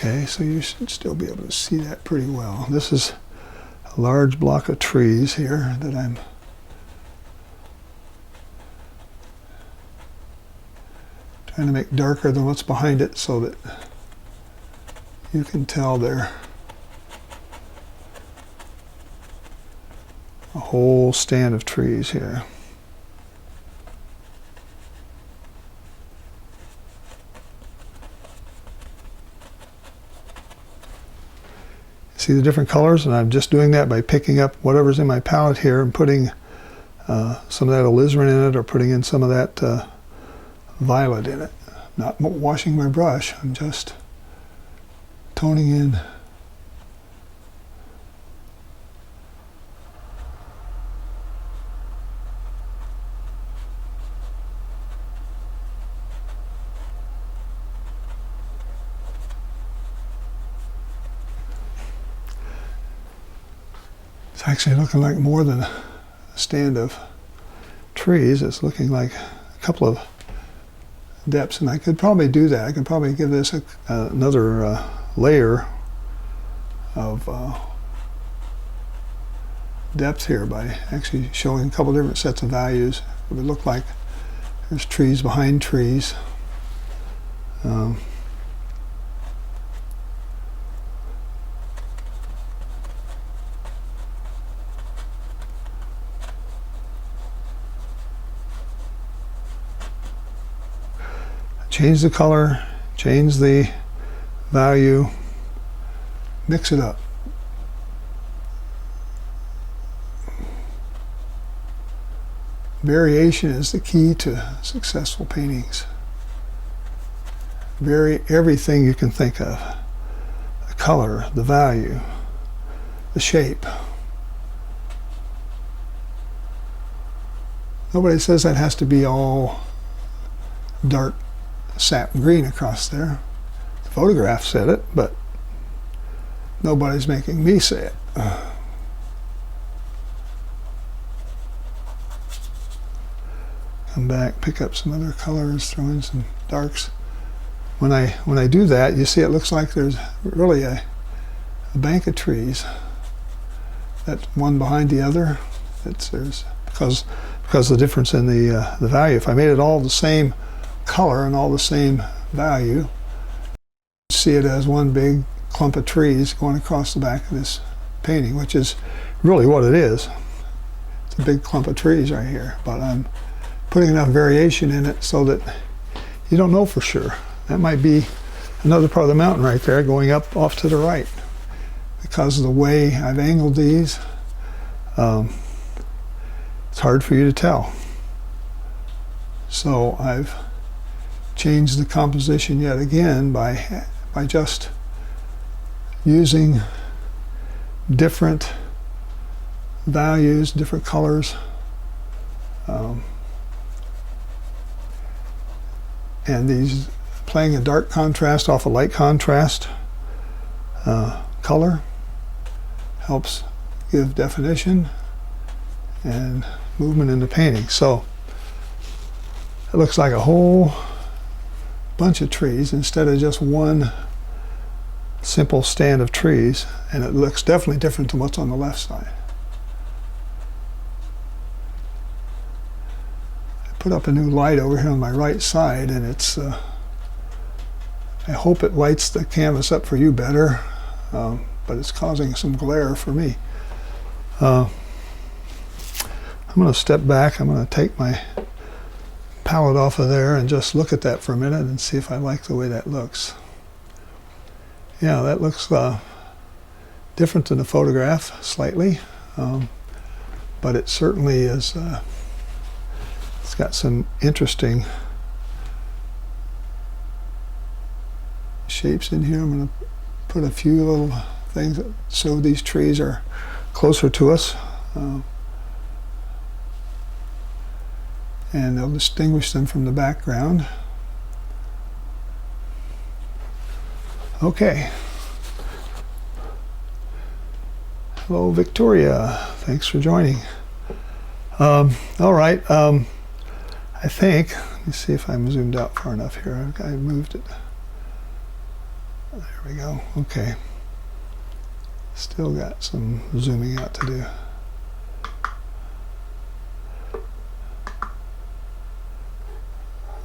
Okay, so you should still be able to see that pretty well. This is a large block of trees here that I'm trying to make darker than what's behind it so that you can tell they're a whole stand of trees here. See the different colors, and I'm just doing that by picking up whatever's in my palette here and putting some of that alizarin in it or putting in some of that violet in it. Not washing my brush, I'm just toning in. It's actually looking like more than a stand of trees. It's looking like a couple of depths, and I could probably do that. I could probably give this another layer of depth here by actually showing a couple different sets of values. It would look like there's trees behind trees. Change the color, change the value, mix it up. Variation is the key to successful paintings. Vary everything you can think of. The color, the value, the shape. Nobody says that has to be all dark sap green across there. The photograph said it, but nobody's making me say it. Come back, pick up some other colors, throw in some darks. When I do that, you see it looks like there's really a bank of trees. That's one behind the other. There's because of the difference in the value. If I made it all the same color and all the same value, see it as one big clump of trees going across the back of this painting, which is really what it is. It's a big clump of trees right here, but I'm putting enough variation in it so that you don't know for sure. That might be another part of the mountain right there going up off to the right. Because of the way I've angled these, it's hard for you to tell. So I've changed the composition yet again by just using different values, different colors, and these playing a dark contrast off a light contrast color helps give definition and movement in the painting. So it looks like a whole bunch of trees instead of just one simple stand of trees, and it looks definitely different than what's on the left side. I put up a new light over here on my right side, and it's I hope it lights the canvas up for you better, but it's causing some glare for me. I'm going to step back. I'm going to take my palette off of there and just look at that for a minute and see if I like the way that looks. Yeah, that looks different than the photograph slightly, but it certainly is. It's got some interesting shapes in here. I'm going to put a few little things that show these trees are closer to us, and they'll distinguish them from the background. Okay. Hello, Victoria. Thanks for joining. All right. I think, let me see if I'm zoomed out far enough here. I moved it. There we go. Okay. Still got some zooming out to do.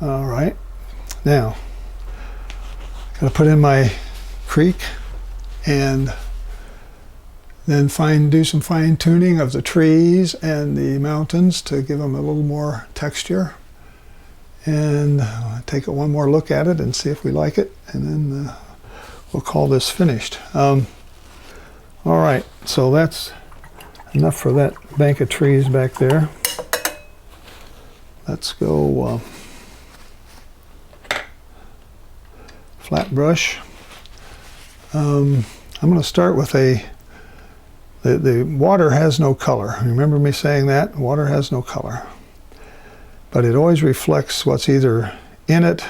All right. Now, got to put in my creek and then do some fine tuning of the trees and the mountains to give them a little more texture. And take one more look at it and see if we like it, and then we'll call this finished. All right, so that's enough for that bank of trees back there. Let's go flat brush. I'm going to start with the water has no color. Remember me saying that? Water has no color. But it always reflects what's either in it,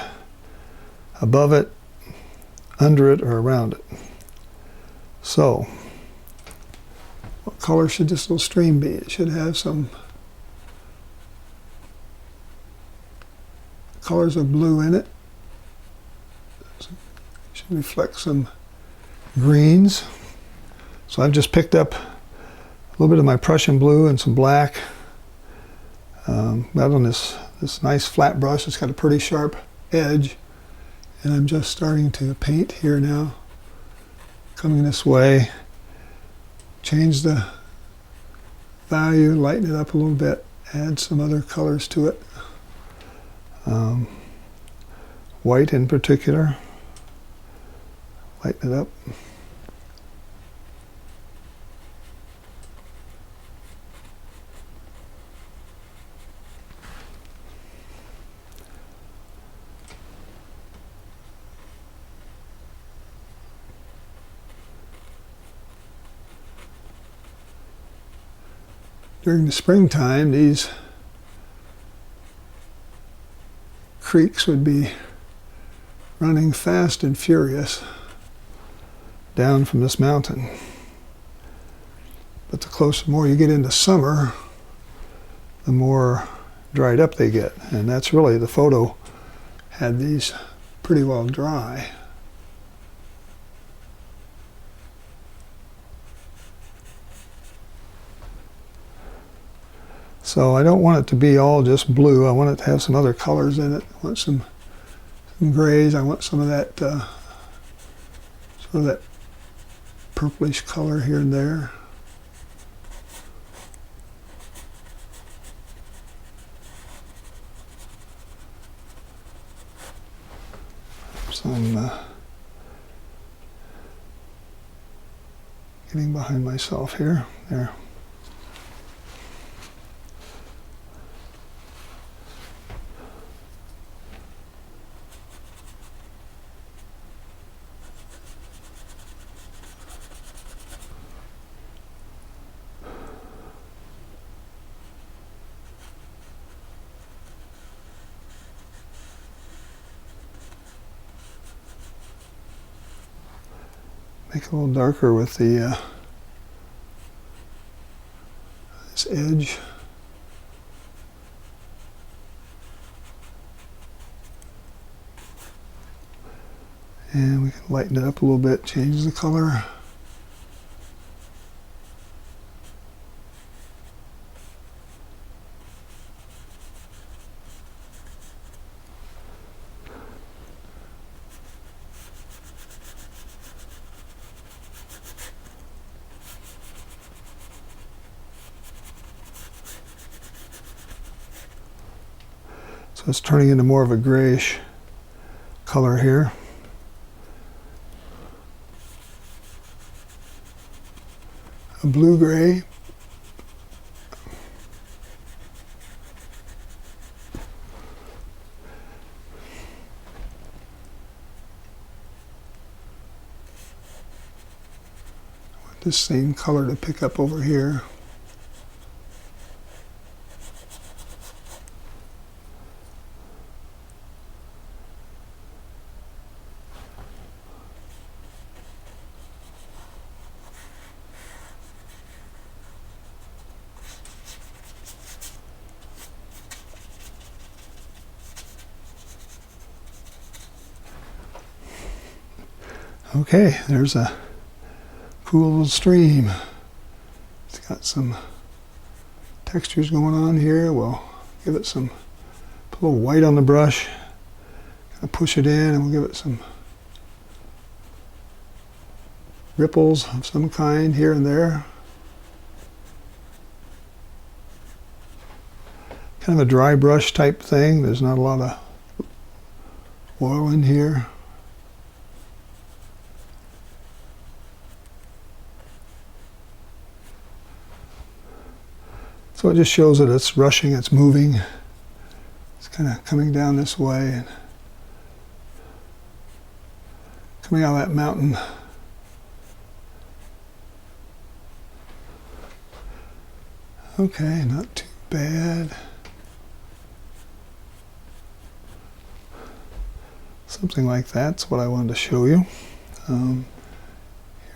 above it, under it, or around it. So, what color should this little stream be? It should have some colors of blue in it. It should reflect some greens. So I've just picked up a little bit of my Prussian blue and some black. Got on this nice flat brush. It's got a pretty sharp edge, and I'm just starting to paint here now, coming this way. Change the value, lighten it up a little bit, add some other colors to it. White in particular, lighten it up. During the springtime, these creeks would be running fast and furious down from this mountain. But the more you get into summer, the more dried up they get. And that's really, the photo had these pretty well dry. So I don't want it to be all just blue. I want it to have some other colors in it. I want some grays. I want some of that sort of that purplish color here and there. So I'm getting behind myself here. There. Make it a little darker with the this edge. And we can lighten it up a little bit, change the color. So it's turning into more of a grayish color here. A blue-gray. Want this same color to pick up over here. Okay, there's a cool little stream. It's got some textures going on here. We'll give it some, put a little white on the brush, kind of push it in, and we'll give it some ripples of some kind here and there. Kind of a dry brush type thing. There's not a lot of oil in here. So it just shows that it's rushing, it's moving. It's kind of coming down this way and coming out of that mountain. Okay, not too bad. Something like that's what I wanted to show you. Here,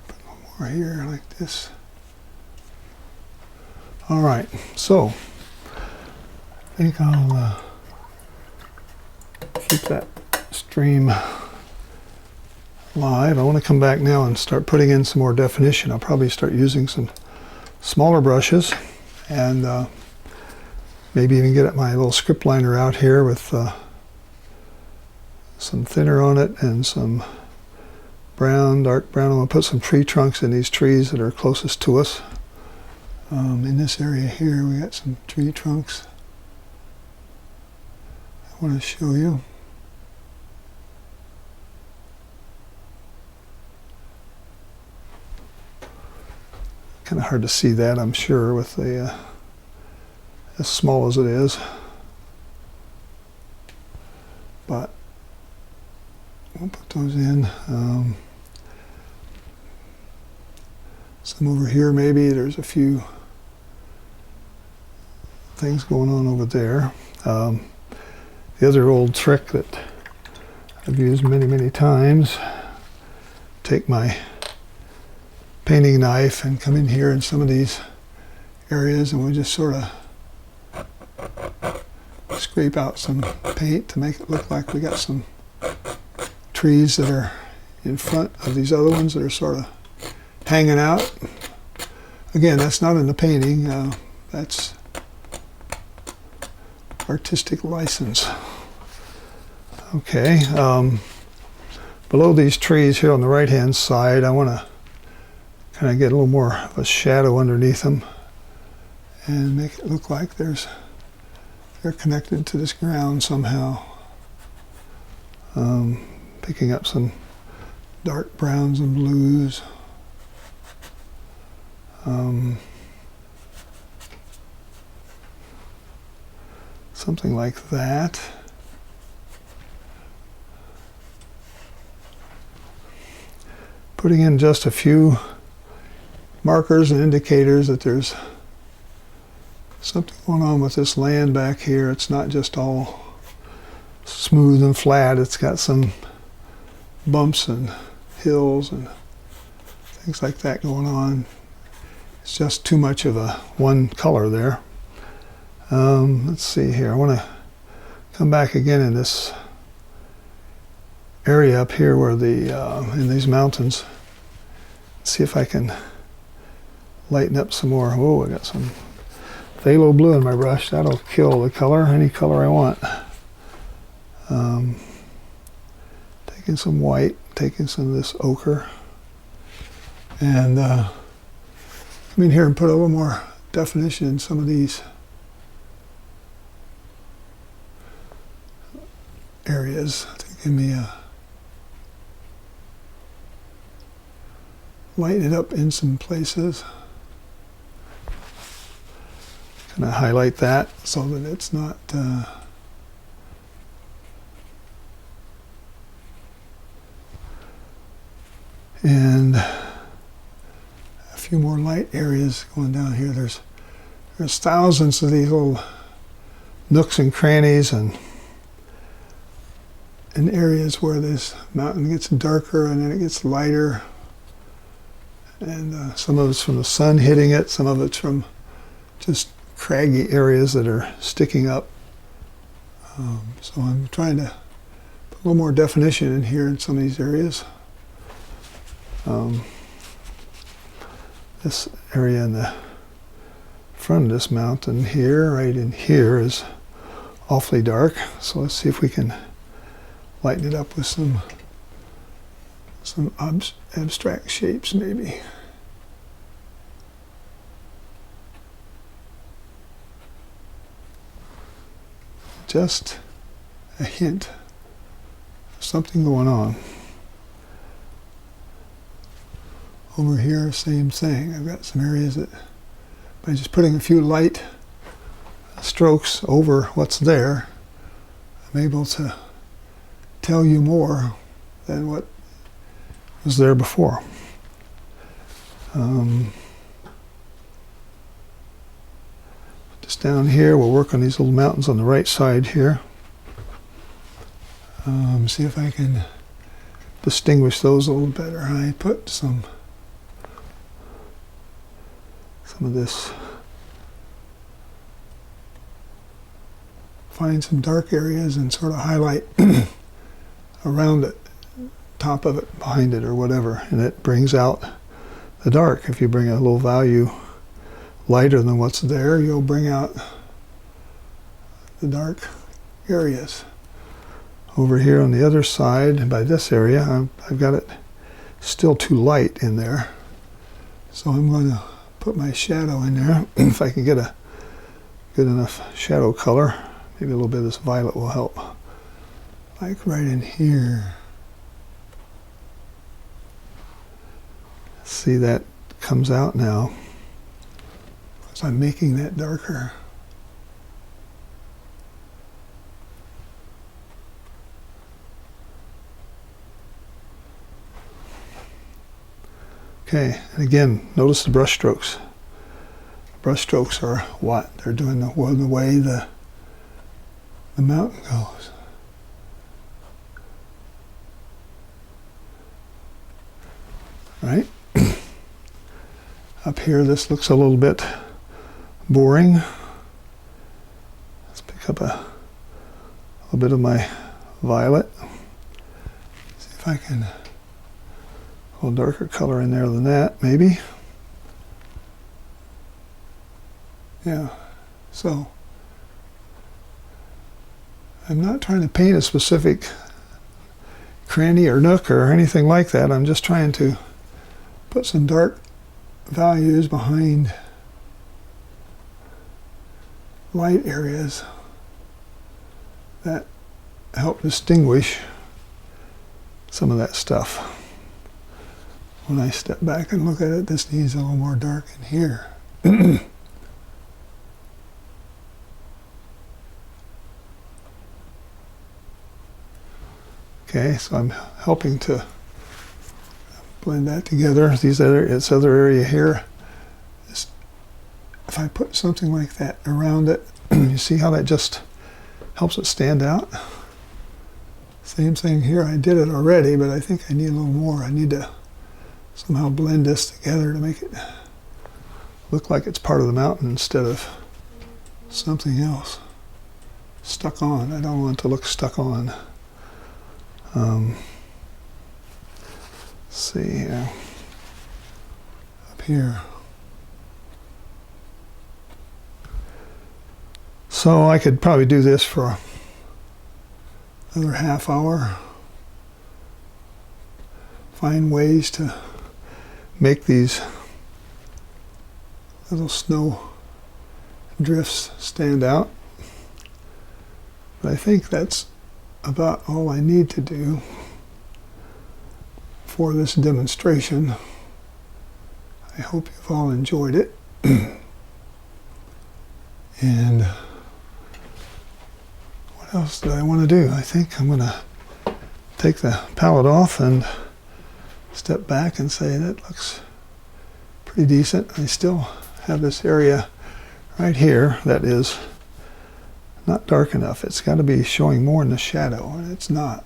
put a little more here like this. All right, so I think I'll keep that stream live. I want to come back now and start putting in some more definition. I'll probably start using some smaller brushes and maybe even get my little script liner out here with some thinner on it and some brown, dark brown. I'm going to put some tree trunks in these trees that are closest to us. In this area here, we got some tree trunks I want to show you. Kind of hard to see that, I'm sure, with the as small as it is. But we'll put those in. Some over here, maybe. There's a few things going on over there. The other old trick that I've used many, many times, take my painting knife and come in here in some of these areas and we just sort of scrape out some paint to make it look like we got some trees that are in front of these other ones that are sort of hanging out. Again, that's not in the painting, that's artistic license. Okay, below these trees here on the right hand side, I want to kind of get a little more of a shadow underneath them and make it look like they're connected to this ground somehow. Picking up some dark browns and blues. Something like that. Putting in just a few markers and indicators that there's something going on with this land back here. It's not just all smooth and flat. It's got some bumps and hills and things like that going on. It's just too much of a one color there. Let's see here. I want to come back again in this area up here where in these mountains. See if I can lighten up some more. Oh, I got some phthalo blue in my brush. That'll kill the color, any color I want. Taking some white, taking some of this ochre, and come in here and put a little more definition in some of these areas to give me a lighten it up in some places. Kind of highlight that so that it's not and a few more light areas going down here. There's thousands of these little nooks and crannies and areas where this mountain gets darker and then it gets lighter, and some of it's from the sun hitting it, some of it's from just craggy areas that are sticking up. So I'm trying to put a little more definition in here in some of these areas. This area in the front of this mountain here, right in here, is awfully dark. So let's see if we can lighten it up with some abstract shapes maybe. Just a hint of something going on. Over here, same thing. I've got some areas that by just putting a few light strokes over what's there, I'm able to tell you more than what was there before. Just down here, we'll work on these little mountains on the right side here. See if I can distinguish those a little better. I put some of this, find some dark areas and sort of highlight around it, top of it, behind it, or whatever, and it brings out the dark. If you bring a little value lighter than what's there, you'll bring out the dark areas. Over here on the other side, by this area, I've got it still too light in there, so I'm going to put my shadow in there. If I can get a good enough shadow color, maybe a little bit of this violet will help. Like right in here. See, that comes out now because I'm making that darker. Okay, and again, notice the brush strokes. Brush strokes are what? They're doing the way the mountain goes. Right? Up here, this looks a little bit boring. Let's pick up a little bit of my violet. See if I can a little darker color in there than that, maybe. Yeah, so I'm not trying to paint a specific cranny or nook or anything like that. I'm just trying to put some dark values behind light areas that help distinguish some of that stuff. When I step back and look at it, this needs a little more dark in here. Okay, so I'm helping to blend that together. This other area here, if I put something like that around it, you see how that just helps it stand out? Same thing here. I did it already, but I think I need a little more. I need to somehow blend this together to make it look like it's part of the mountain instead of something else stuck on. I don't want it to look stuck on. Let's see here. Up here. So I could probably do this for another half hour. Find ways to make these little snow drifts stand out. But I think that's about all I need to do for this demonstration. I hope you've all enjoyed it. And what else did I want to do? I think I'm going to take the palette off and step back and say that looks pretty decent. I still have this area right here that is not dark enough. It's got to be showing more in the shadow, and it's not.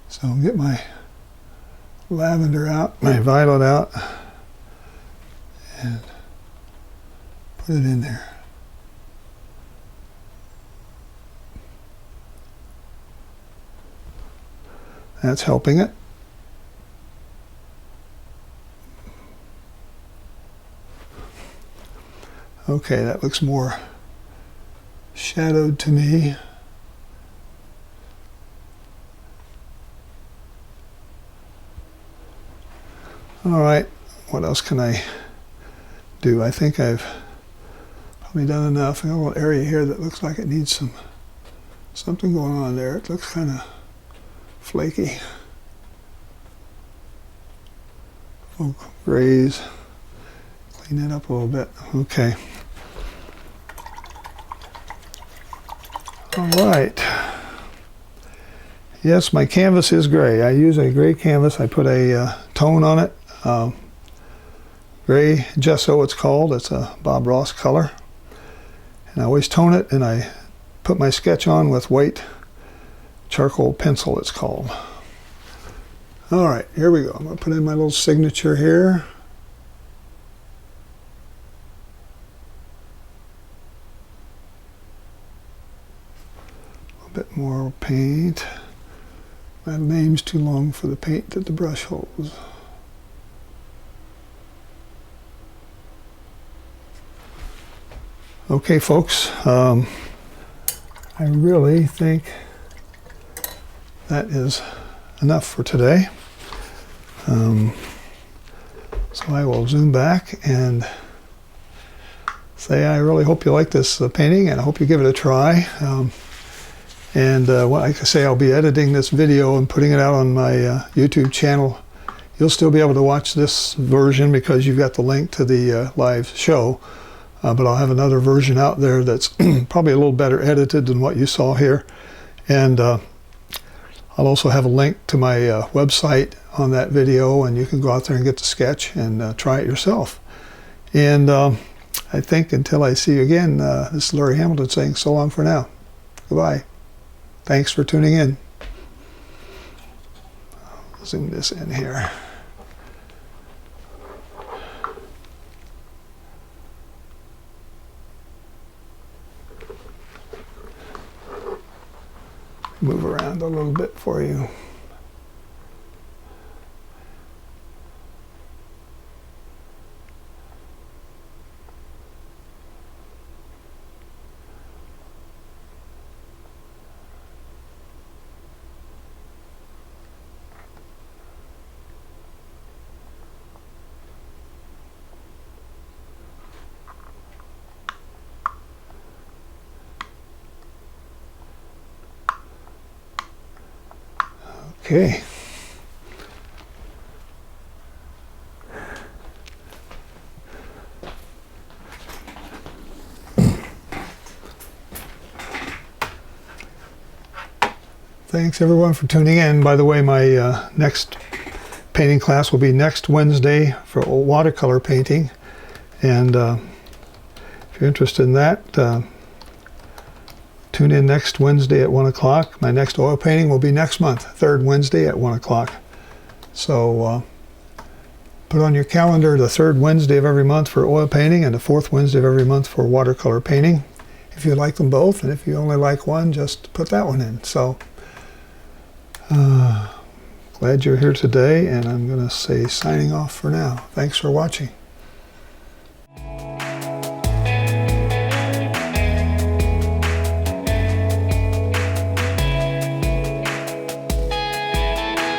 So I'll get my lavender out, my violet out, and put it in there. That's helping it. Okay, that looks more shadowed to me. All right, what else can I do? I think I've probably done enough. I got a little area here that looks like it needs something going on there. It looks kind of flaky. Oh, grays. Clean it up a little bit. Okay. All right. Yes, my canvas is gray. I use a gray canvas. I put a tone on it. Gray gesso, it's called. It's a Bob Ross color. And I always tone it, and I put my sketch on with white charcoal pencil, it's called. All right, here we go. I'm going to put in my little signature here. A bit more paint. My name's too long for the paint that the brush holds. Okay, folks, I really think that is enough for today. So I will zoom back and say I really hope you like this painting, and I hope you give it a try. Like I say, I'll be editing this video and putting it out on my YouTube channel. You'll still be able to watch this version because you've got the link to the live show. But I'll have another version out there that's probably a little better edited than what you saw here. And I'll also have a link to my website on that video, and you can go out there and get the sketch and try it yourself. And I think until I see you again, this is Larry Hamilton saying so long for now. Goodbye. Thanks for tuning in. I'll zoom this in here. Move around a little bit for you. Okay. Thanks everyone for tuning in. By the way, my next painting class will be next Wednesday for watercolor painting. And if you're interested in that, tune in next Wednesday at 1 o'clock. My next oil painting will be next month, third Wednesday at 1 o'clock. So put on your calendar the third Wednesday of every month for oil painting and the fourth Wednesday of every month for watercolor painting. If you like them both, and if you only like one, just put that one in. So glad you're here today, and I'm going to say signing off for now. Thanks for watching.